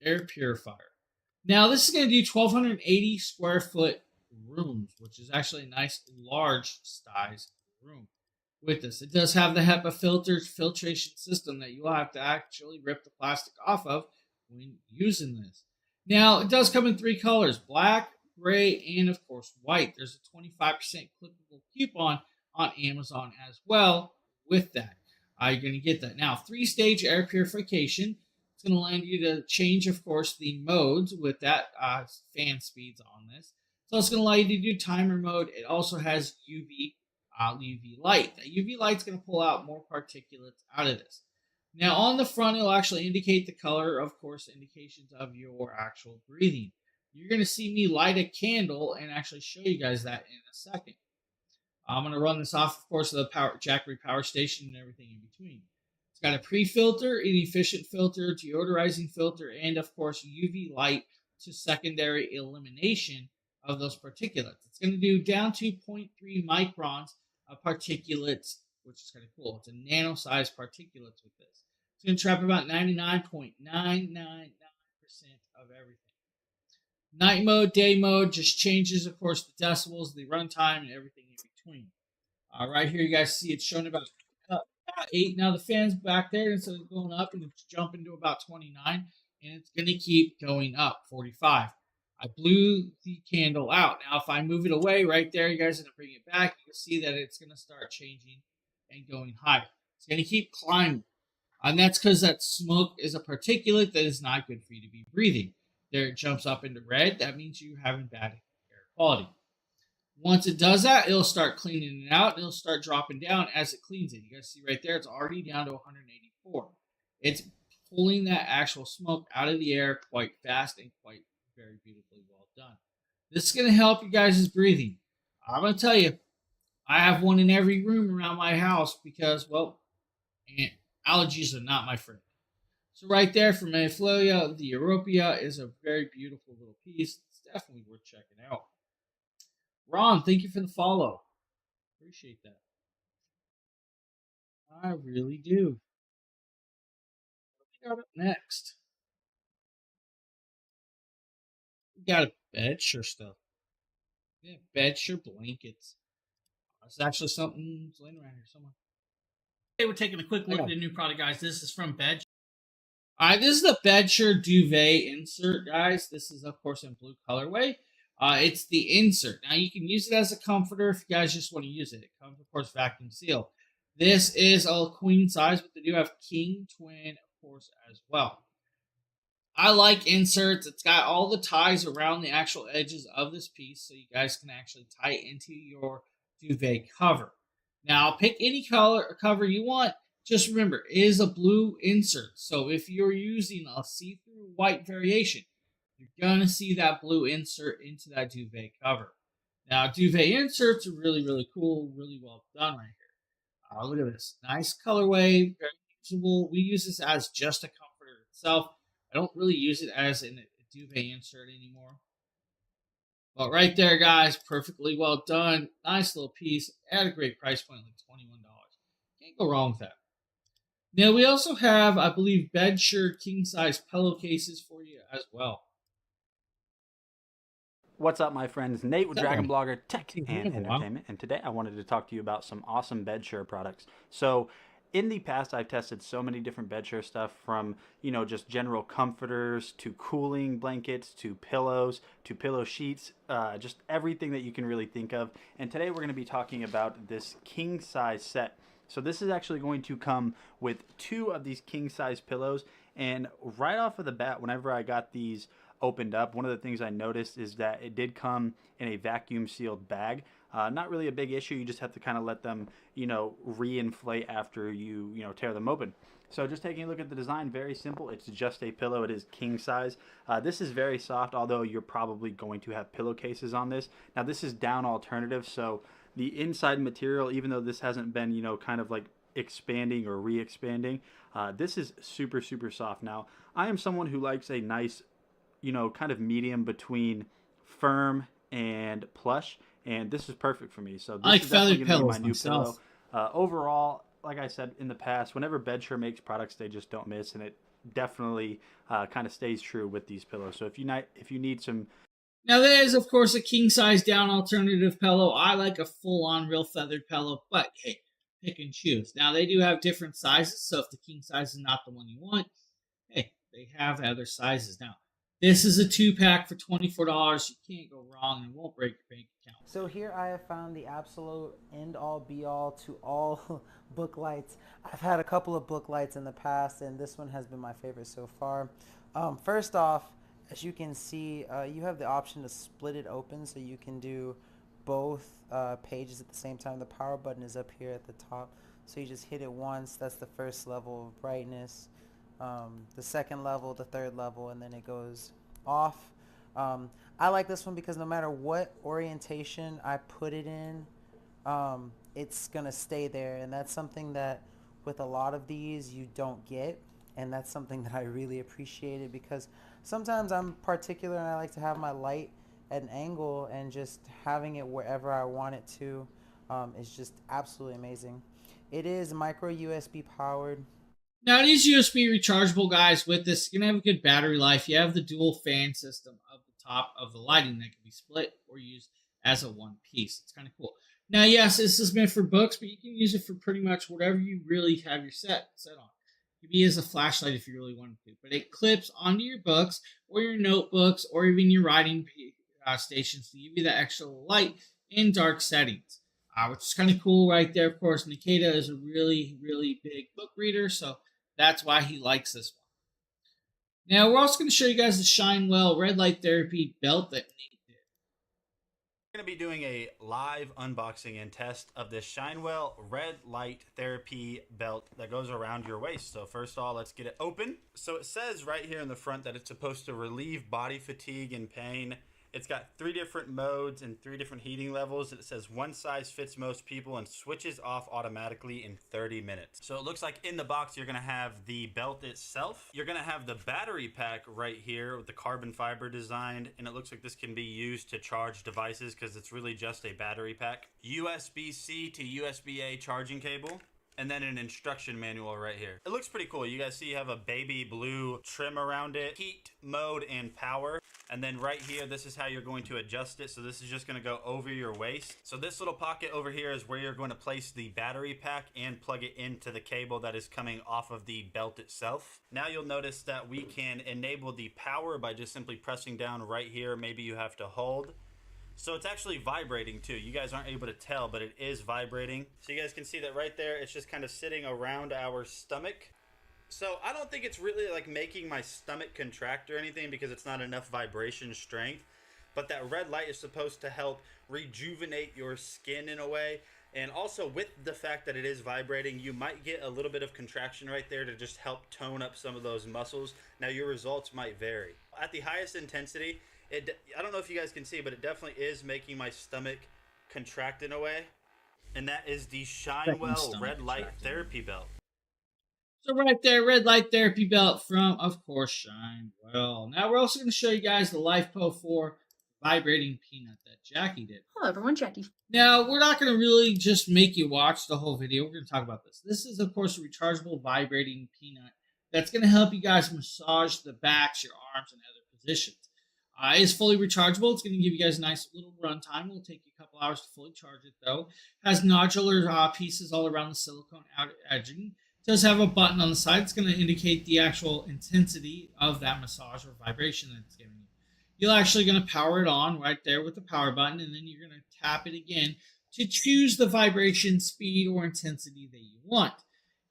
air purifier. Now, this is going to do 1,280 square foot rooms, which is actually a nice, large size room. With this, it does have the HEPA filtration system that you'll have to actually rip the plastic off of when using this. Now, it does come in 3 colors, black, gray, and, of course, white. There's a 25% clickable coupon on Amazon as well with that. You're going to get that. Now, 3-stage air purification. It's It's going to allow you to change, of course, the modes with that fan speeds on this. So it's going to allow you to do timer mode. It also has UV light. That UV light's going to pull out more particulates out of this. Now on the front, it'll actually indicate the color, of course, indications of your actual breathing. You're going to see me light a candle and actually show you guys that in a second. I'm going to run this off, of course, of the Jackery power station and everything in between. It's got a pre-filter, an efficient filter, deodorizing filter, and, of course, UV light to secondary elimination of those particulates. It's going to do down to 0.3 microns of particulates, which is kind of cool. It's a nano-sized particulates with this. It's going to trap about 99.999% of everything. Night mode, day mode just changes, of course, the decibels, the runtime, and everything in between. Right here, you guys see it's showing about 8. Now the fan's back there, instead of going up, and it's jumping to about 29, and it's going to keep going up, 45. I blew the candle out. Now, if I move it away right there, you guys are going to bring it back. You can see that it's going to start changing and going higher. It's going to keep climbing. And that's because that smoke is a particulate that is not good for you to be breathing. There it jumps up into red. That means you're having bad air quality. Once it does that, it'll start cleaning it out, and it'll start dropping down as it cleans it. You guys see right there, it's already down to 184. It's pulling that actual smoke out of the air quite fast and quite very beautifully well done. This is going to help you guys' breathing. I'm going to tell you, I have one in every room around my house because, well, allergies are not my friend. So right there from Mayfloria, the Europea is a very beautiful little piece. It's definitely worth checking out. Ron, thank you for the follow. Appreciate that. I really do. What we got up next? We got a bedsure stuff. Yeah, bedsure blankets. It's actually something that's laying around here somewhere. Okay, we're taking a quick look at the new product, guys. This is from Bedsure. Alright, this is the Bedsure duvet insert, guys. This is, of course, in blue colorway. It's the insert. Now, you can use it as a comforter if you guys just want to use it. It comes, of course, vacuum sealed. This is a queen size, but they do have king, twin, of course, as well. I like inserts. It's got all the ties around the actual edges of this piece, so you guys can actually tie it into your duvet cover. Now, pick any color or cover you want. Just remember, it is a blue insert. So if you're using a see-through white variation, you're going to see that blue insert into that duvet cover. Now, duvet inserts are really, really cool, really well done right here. Look at this. Nice colorway, very usable. We use this as just a comforter itself. I don't really use it as a duvet insert anymore. But right there, guys, perfectly well done. Nice little piece at a great price point, like $21. Can't go wrong with that. Now, we also have, I believe, Bedsure king-size pillowcases for you as well. What's up, my friends? Nate with Dragon Blogger Tech and Entertainment, and today I wanted to talk to you about some awesome Bedsure products. So, in the past, I've tested so many different Bedsure stuff, from, just general comforters to cooling blankets to pillows to pillow sheets, just everything that you can really think of. And today we're going to be talking about this king-size set. So this is actually going to come with 2 of these king-size pillows, and right off of the bat, whenever I got these opened up, one of the things I noticed is that it did come in a vacuum sealed bag. Not really a big issue. You just have to kind of let them, re-inflate after you, tear them open. So just taking a look at the design, very simple. It's just a pillow. It is king size. This is very soft, although you're probably going to have pillowcases on this. Now this is down alternative, so the inside material, even though this hasn't been, kind of like expanding or re-expanding, this is super, super soft. Now, I am someone who likes a nice, kind of medium between firm and plush, and this is perfect for me. So this I like is feathered pillows my new myself. pillow. Overall, like I said in the past, whenever Bedsure makes products, they just don't miss, and it definitely kind of stays true with these pillows. So if you need some. Now, there is, of course, a king-size down alternative pillow. I like a full-on real feathered pillow, but hey, pick and choose. Now, they do have different sizes, so if the king size is not the one you want, hey, they have other sizes. Now, this is a 2-pack for $24. You can't go wrong, and it won't break your bank account. So here I have found the absolute end-all be-all to all book lights. I've had a couple of book lights in the past, and this one has been my favorite so far. First off, as you can see, you have the option to split it open, so you can do both pages at the same time. The power button is up here at the top, so you just hit it once. That's the first level of brightness. The second level, the third level, and then it goes off. I like this one because no matter what orientation I put it in, it's going to stay there. And that's something that with a lot of these you don't get. And that's something that I really appreciated, because sometimes I'm particular and I like to have my light at an angle, and just having it wherever I want it to is just absolutely amazing. It is micro USB powered. Now it is USB rechargeable, guys. With this, you're gonna have a good battery life. You have the dual fan system of the top of the lighting that can be split or used as a one piece. It's kind of cool. Now, yes, this is meant for books, but you can use it for pretty much whatever you really have your set on. It can be as a flashlight if you really wanted to, but it clips onto your books or your notebooks or even your writing stations to give you that extra light in dark settings, which is kind of cool right there. Of course, Nikita is a really, really big book reader, so that's why he likes this one. Now, we're also going to show you guys the Shinewell Red Light Therapy belt that Nate did. We're going to be doing a live unboxing and test of this Shinewell Red Light Therapy belt that goes around your waist. So first of all, let's get it open. So it says right here in the front that it's supposed to relieve body fatigue and pain. It's got 3 different modes and 3 different heating levels. It says one size fits most people and switches off automatically in 30 minutes. So it looks like in the box, you're gonna have the belt itself. You're gonna have the battery pack right here with the carbon fiber design. And it looks like this can be used to charge devices because it's really just a battery pack. USB-C to USB-A charging cable. And then an instruction manual right here. It looks pretty cool. You guys see you have a baby blue trim around it, heat, mode, and power. And then right here, this is how you're going to adjust it. So this is just gonna go over your waist. So this little pocket over here is where you're going to place the battery pack and plug it into the cable that is coming off of the belt itself. Now you'll notice that we can enable the power by just simply pressing down right here. Maybe you have to hold. So it's actually vibrating too. You guys aren't able to tell, but it is vibrating. So you guys can see that right there. It's just kind of sitting around our stomach. So I don't think it's really like making my stomach contract or anything because it's not enough vibration strength. But that red light is supposed to help rejuvenate your skin in a way. And also with the fact that it is vibrating, you might get a little bit of contraction right there to just help tone up some of those muscles. Now your results might vary. At the highest intensity, I don't know if you guys can see, but it definitely is making my stomach contract in a way. And that is the Shinewell Red Light Therapy Belt. So right there, Red Light Therapy belt from, of course, Shinewell. Now we're also going to show you guys the LifePo 4 vibrating peanut that Jackie did. Hello everyone, Jackie. Now, we're not going to really just make you watch the whole video. We're going to talk about this. This is, of course, a rechargeable vibrating peanut that's going to help you guys massage the backs, your arms, and other positions. It is fully rechargeable. It's going to give you guys a nice little run time. It'll take you a couple hours to fully charge it, though. It has nodular pieces all around the silicone edging. It does have a button on the side. It's going to indicate the actual intensity of that massage or vibration that it's giving you. You're actually going to power it on right there with the power button, and then you're going to tap it again to choose the vibration, speed, or intensity that you want.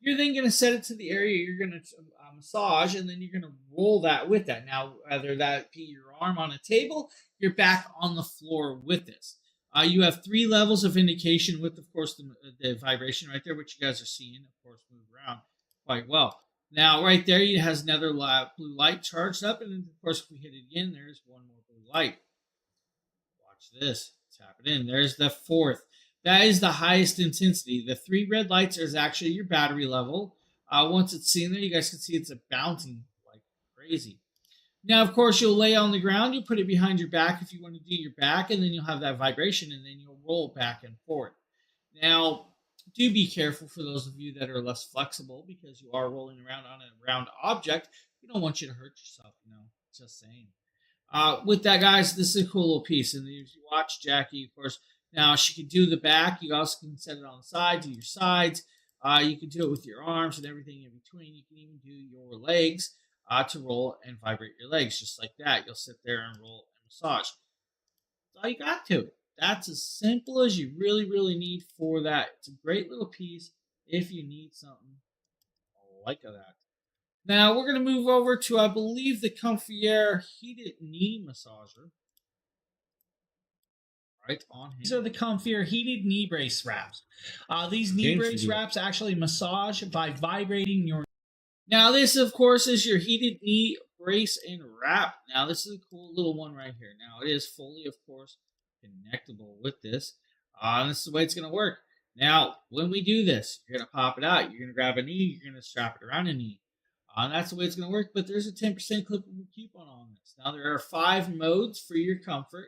You're then going to set it to the area you're going to massage, and then you're going to roll that with that. Now, whether that be your arm on a table, you're back on the floor with this. You have 3 levels of indication with, of course, the vibration right there, which you guys are seeing, of course, move around quite well. Now, right there, it has another blue light charged up, and then, of course, if we hit it again, there's one more blue light. Watch this. Tap it in. There's the 4th. That is the highest intensity. The 3 red lights is actually your battery level. Once it's seen there, you guys can see it's bouncing like crazy. Now, of course, you'll lay on the ground. You'll put it behind your back if you want to do your back, and then you'll have that vibration, and then you'll roll back and forth. Now, do be careful for those of you that are less flexible because you are rolling around on a round object. We don't want you to hurt yourself, just saying. With that, guys, this is a cool little piece. And if you watch Jackie, of course, now she can do the back. You also can set it on the side, do your sides. You can do it with your arms and everything in between. You can even do your legs to roll and vibrate your legs just like that. You'll sit there and roll and massage. That's all you got to it. That's as simple as you really need for that. It's a great little piece if you need something like that. Now we're going to move over to, I believe, the Comfier heated knee massager. Right on here. These are the Comfier heated knee brace wraps. These knee brace wraps actually massage by vibrating your. Now this, of course, is your heated knee brace and wrap. Now this is a cool little one right here. Now it is fully, of course, connectable with this. This is the way it's going to work. Now, when we do this, you're going to pop it out. You're going to grab a knee. You're going to strap it around a knee. That's the way it's going to work. But there's a 10% clippable coupon on this. Now there are 5 modes for your comfort.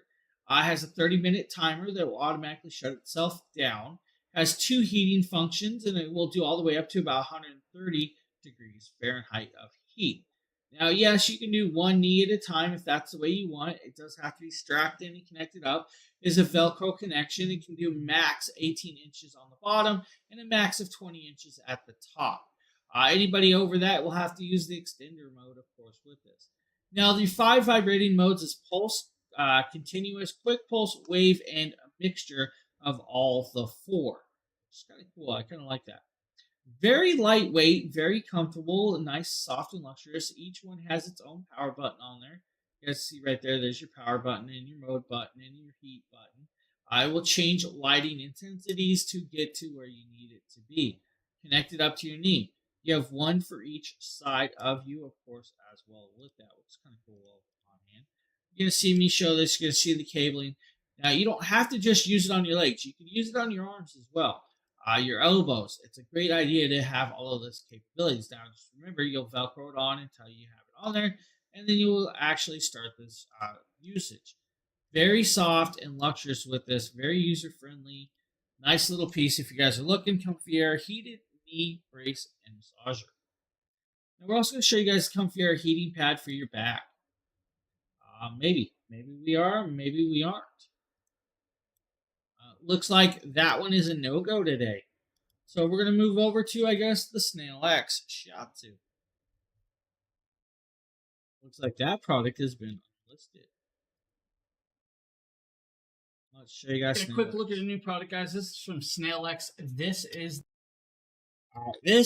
It has a 30-minute timer that will automatically shut itself down. It has 2 heating functions, and it will do all the way up to about 130 degrees Fahrenheit of heat. Now, yes, you can do one knee at a time if that's the way you want it. It does have to be strapped in and connected up. It's a Velcro connection. It can do max 18 inches on the bottom and a max of 20 inches at the top. Anybody over that will have to use the extender mode, of course, with this. Now, the 5 vibrating modes is pulse, continuous, quick pulse, wave, and a mixture of all the 4. It's kind of cool. I kind of like that. Very lightweight, very comfortable, nice, soft, and luxurious. Each one has its own power button on there. You guys see right there, there's your power button and your mode button and your heat button. I will change lighting intensities to get to where you need it to be. Connected up to your knee. You have one for each side of you, of course, as well with that, which is kind of cool on hand. You're going to see me show this. You're going to see the cabling. Now, you don't have to just use it on your legs. You can use it on your arms as well. Your elbows. It's a great idea to have all of this capabilities. Now, just remember, you'll Velcro it on until you have it on there, and then you will actually start this usage. Very soft and luxurious with this. Very user-friendly. Nice little piece if you guys are looking. Comfier heated knee brace and massager. Now, we're also going to show you guys Comfier heating pad for your back. Maybe we are, maybe we aren't. Looks like that one is a no-go today. So we're going to move over to, I guess, the Snail X Shiatsu. Looks like that product has been listed. Let's show you guys. A quick look at the new product, guys. This is from Snail X. This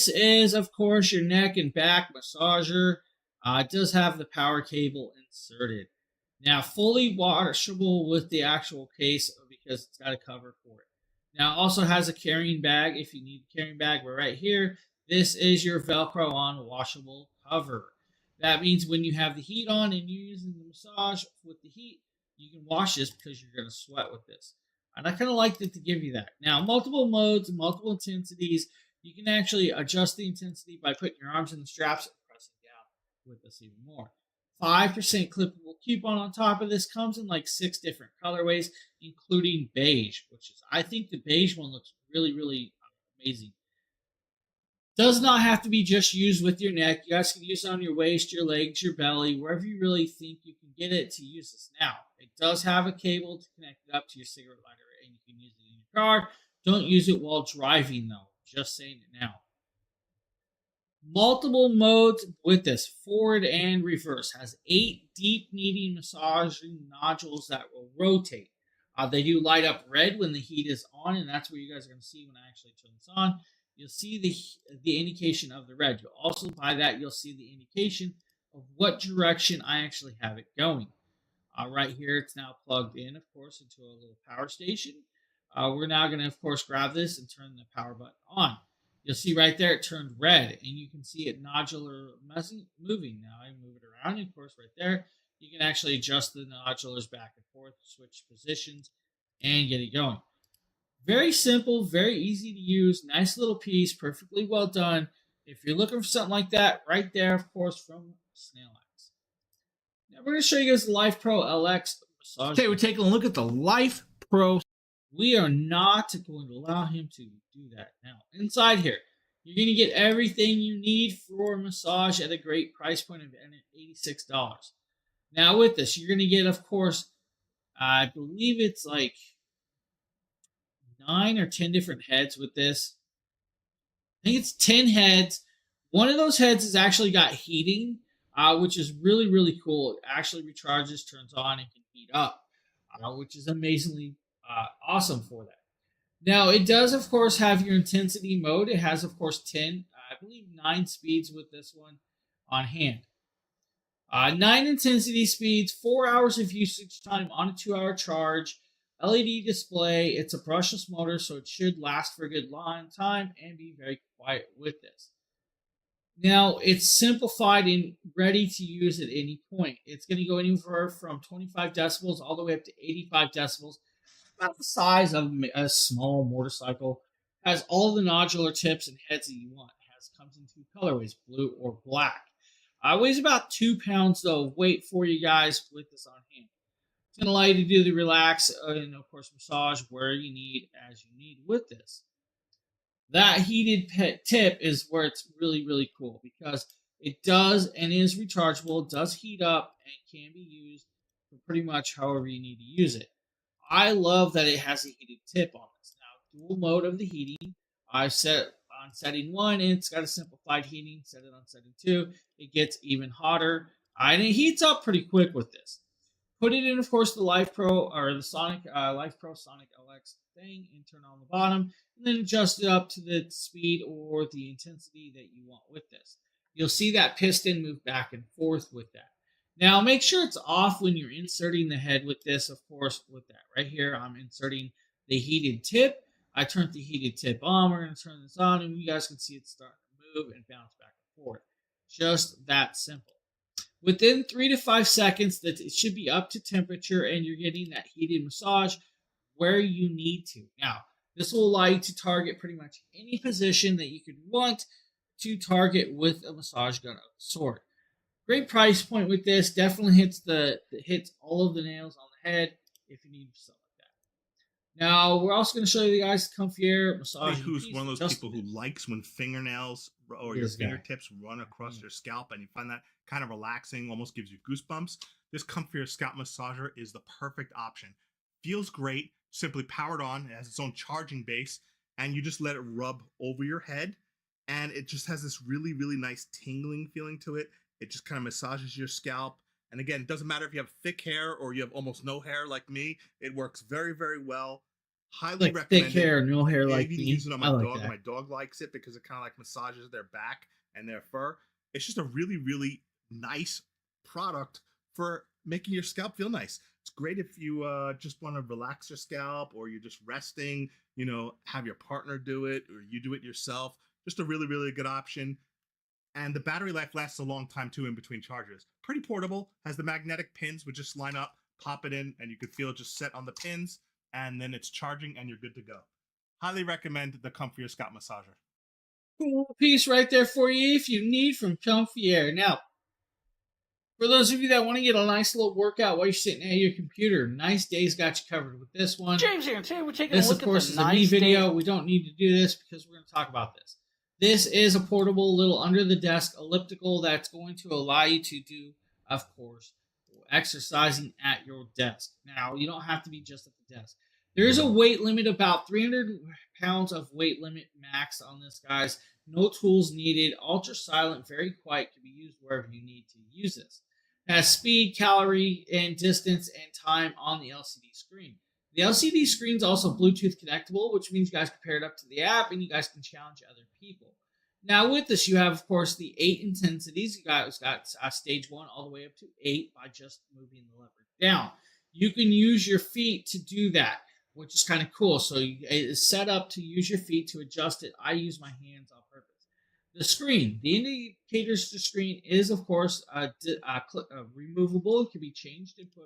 is, of course, your neck and back massager. It does have the power cable inserted. Now, fully washable with the actual case because it's got a cover for it. Now, it also has a carrying bag if you need a carrying bag. We're right here. This is your Velcro on washable cover. That means when you have the heat on and you're using the massage with the heat, you can wash this because you're going to sweat with this. And I kind of like it to give you that. Now, multiple modes, multiple intensities. You can actually adjust the intensity by putting your arms in the straps and pressing down with this even more. 5% clippable coupon on top of this. Comes in like 6 different colorways, including beige, which is, I think the beige one looks really amazing. Does not have to be just used with your neck. You guys can use it on your waist, your legs, your belly, wherever you really think you can get it to use this. Now, it does have a cable to connect it up to your cigarette lighter, and you can use it in your car. Don't use it while driving, though. Just saying it now. Multiple modes with this, forward and reverse. Has 8 deep kneading massaging nodules that will rotate. They do light up red when the heat is on, and that's what you guys are going to see when I actually turn this on. You'll see the indication of the red. You'll also, by that, you'll see the indication of what direction I actually have it going. Right here, it's now plugged in, of course, into a little power station. We're now going to, of course, grab this and turn the power button on. You'll see right there it turned red, and you can see it nodular moving. Now I move it around, and of course, right there, you can actually adjust the nodulars back and forth, switch positions, and get it going. Very simple, very easy to use, nice little piece, perfectly well done. If you're looking for something like that, right there, of course, from Snail X. Now we're going to show you guys the Life Pro LX massage. Okay, we're taking a look at the Life Pro. We are not going to allow him to do that. Now, inside here, you're going to get everything you need for a massage at a great price point of $86. Now, with this, you're going to get, of course, I believe it's like 9 or 10 different heads with this. I think it's 10 heads. One of those heads has actually got heating, which is really cool. It actually recharges, turns on, and can heat up, which is amazingly awesome for that. Now, it does, of course, have your intensity mode. It has, of course, 10, I believe 9 speeds with this one on hand. 9 intensity speeds, 4 hours of usage time on a 2-hour charge, LED display. It's a brushless motor, so it should last for a good long time and be very quiet with this. Now, it's simplified and ready to use at any point. It's going to go anywhere from 25 decibels all the way up to 85 decibels. About the size of a small motorcycle. Has all the nodular tips and heads that you want. Comes in 2 colorways, blue or black. Weighs about 2 pounds though of weight for you guys with this on hand. It's going to allow you to do the relax and of course massage where you need as you need with this. That heated tip is where it's really, really cool because it does and is rechargeable, it does heat up, and can be used for pretty much however you need to use it. I love that it has a heated tip on this. Now, dual mode of the heating. I set on setting 1, and it's got a simplified heating. Set it on setting 2. It gets even hotter. And it heats up pretty quick with this. Put it in, of course, the Life Pro or the Sonic Life Pro Sonic LX thing and turn on the bottom. And then adjust it up to the speed or the intensity that you want with this. You'll see that piston move back and forth with that. Now, make sure it's off when you're inserting the head with this, of course, with that. Right here, I'm inserting the heated tip. I turned the heated tip on. We're going to turn this on, and you guys can see it start to move and bounce back and forth. Just that simple. Within 3 to 5 seconds, that it should be up to temperature, and you're getting that heated massage where you need to. Now, this will allow you to target pretty much any position that you could want to target with a massage gun of the sort. Great price point with this. Definitely hits all of the nails on the head if you need something like that. Now, we're also going to show you guys Comfy Air massage. Who's one of those people who likes when fingernails or your fingertips run across your scalp and you find that kind of relaxing, almost gives you goosebumps. This Comfy Air scalp massager is the perfect option. Feels great, simply powered on. It has its own charging base, and you just let it rub over your head, and it just has this really, really nice tingling feeling to it. It just kind of massages your scalp. And again, it doesn't matter if you have thick hair or you have almost no hair like me. It works very, very well. Highly recommend thick hair, no hair like me. Use it on my dog. My dog likes it because it kind of like massages their back and their fur. It's just a really, really nice product for making your scalp feel nice. It's great if you just want to relax your scalp, or you're just resting, have your partner do it, or you do it yourself. Just a really, really good option. And the battery life lasts a long time too in between charges. Pretty portable, has the magnetic pins, which just line up, pop it in, and you can feel it just set on the pins, and then it's charging and you're good to go. Highly recommend the Comfy Air scalp massager. Cool piece right there for you if you need from Comfy Air. Now, for those of you that want to get a nice little workout while you're sitting at your computer, Nice Days got you covered with this one. James here, and today we're taking this, a look of course, at is the a me Nice video. Days. We don't need to do this because we're going to talk about this. This is a portable little under-the-desk elliptical that's going to allow you to do, of course, exercising at your desk. Now, you don't have to be just at the desk. There is a weight limit, about 300 pounds of weight limit max on this, guys. No tools needed. Ultra silent, very quiet, can be used wherever you need to use this. It has speed, calorie, and distance and time on the LCD screen. The LCD screen is also Bluetooth connectable, which means you guys can pair it up to the app and you guys can challenge other people. Now, with this, you have, of course, the 8 intensities. You guys got stage 1 all the way up to 8 by just moving the lever down. You can use your feet to do that, which is kind of cool. So it is set up to use your feet to adjust it. I use my hands on purpose. The screen, the indicators to the screen is, of course, removable. It can be changed and put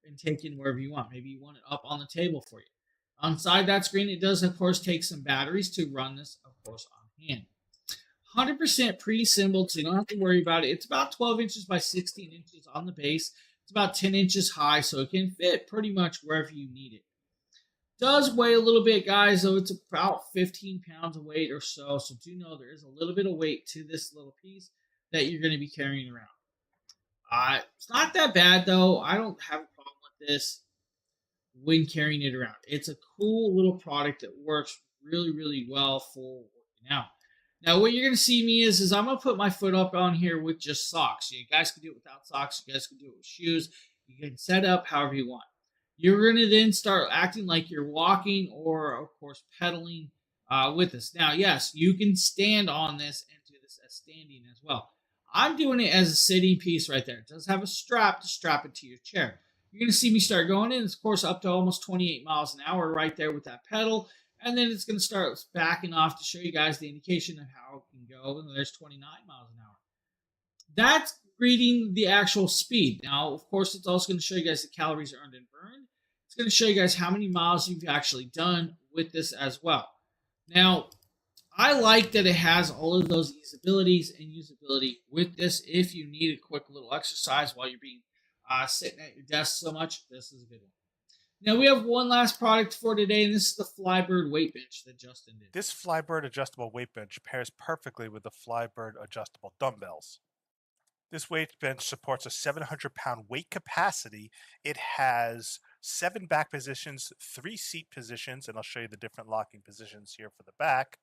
and taken wherever you want. Maybe you want it up on the table for you. Inside that screen, it does, of course, take some batteries to run this, of course, on hand. 100% pre-assembled, so you don't have to worry about it. It's about 12 inches by 16 inches on the base. It's about 10 inches high, so it can fit pretty much wherever you need it. Does weigh a little bit, guys, so it's about 15 pounds of weight or so. So do know there is a little bit of weight to this little piece that you're going to be carrying around. It's not that bad, though. I don't have a problem with this when carrying it around. It's a cool little product that works really, really well for working out. Now, what you're going to see me is I'm going to put my foot up on here with just socks. You guys can do it without socks. You guys can do it with shoes. You can set up however you want. You're going to then start acting like you're walking or, of course, pedaling with this. Now, yes, you can stand on this and do this as standing as well. I'm doing it as a sitting piece right there. It does have a strap to strap it to your chair. You're going to see me start going in, of course, up to almost 28 miles an hour right there with that pedal. And then it's going to start backing off to show you guys the indication of how it can go. And there's 29 miles an hour. That's reading the actual speed. Now, of course, it's also going to show you guys the calories earned and burned. It's going to show you guys how many miles you've actually done with this as well. Now, I like that it has all of those easeabilities and usability with this. If you need a quick little exercise while you're being sitting at your desk so much, this is a good one. Now, we have one last product for today, and this is the Flybird weight bench that Justin did. This Flybird adjustable weight bench pairs perfectly with the Flybird adjustable dumbbells. This weight bench supports a 700-pound weight capacity. It has 7 back positions, 3 seat positions, and I'll show you the different locking positions here for the back,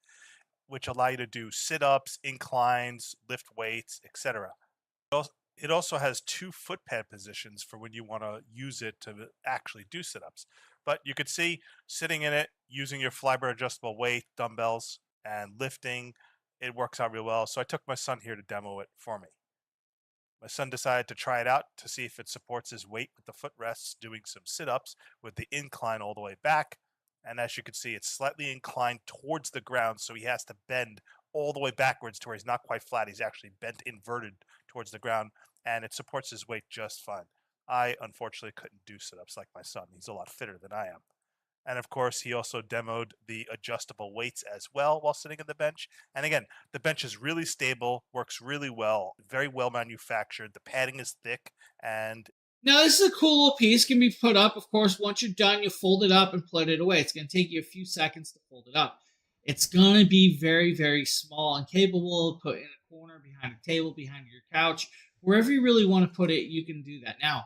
which allow you to do sit-ups, inclines, lift weights, etc. It also has 2 foot pad positions for when you want to use it to actually do sit-ups. But you could see sitting in it, using your Flybird adjustable weight, dumbbells, and lifting, it works out real well. So I took my son here to demo it for me. My son decided to try it out to see if it supports his weight with the footrests, doing some sit-ups with the incline all the way back. And as you can see, it's slightly inclined towards the ground, so he has to bend all the way backwards to where he's not quite flat. He's actually bent inverted towards the ground, and it supports his weight just fine. I, unfortunately, couldn't do sit-ups like my son. He's a lot fitter than I am. And of course, he also demoed the adjustable weights as well while sitting in the bench. And again, the bench is really stable, works really well, very well manufactured. The padding is thick. And now this is a cool little piece. Can be put up. Of course, once you're done, you fold it up and put it away. It's going to take you a few seconds to fold it up. It's going to be very, very small and capable of put in a corner, behind a table, behind your couch. Wherever you really want to put it, you can do that. Now,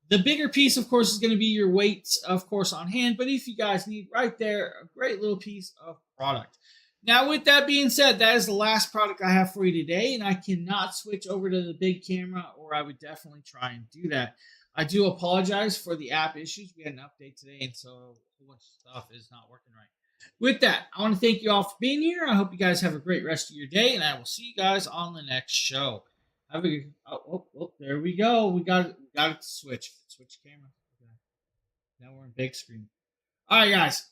the bigger piece, of course, is going to be your weights, of course, on hand. But if you guys need right there, a great little piece of product. Now, with that being said, that is the last product I have for you today. And I cannot switch over to the big camera, or I would definitely try and do that. I do apologize for the app issues. We had an update today, and so a whole bunch of stuff is not working right. With that, I want to thank you all for being here. I hope you guys have a great rest of your day, and I will see you guys on the next show. Have a good, there we go. We got it to switch camera. Okay. Now we're in big screen. All right, guys.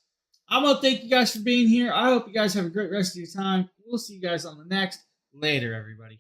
I'm going to thank you guys for being here. I hope you guys have a great rest of your time. We'll see you guys on the next. Later, everybody.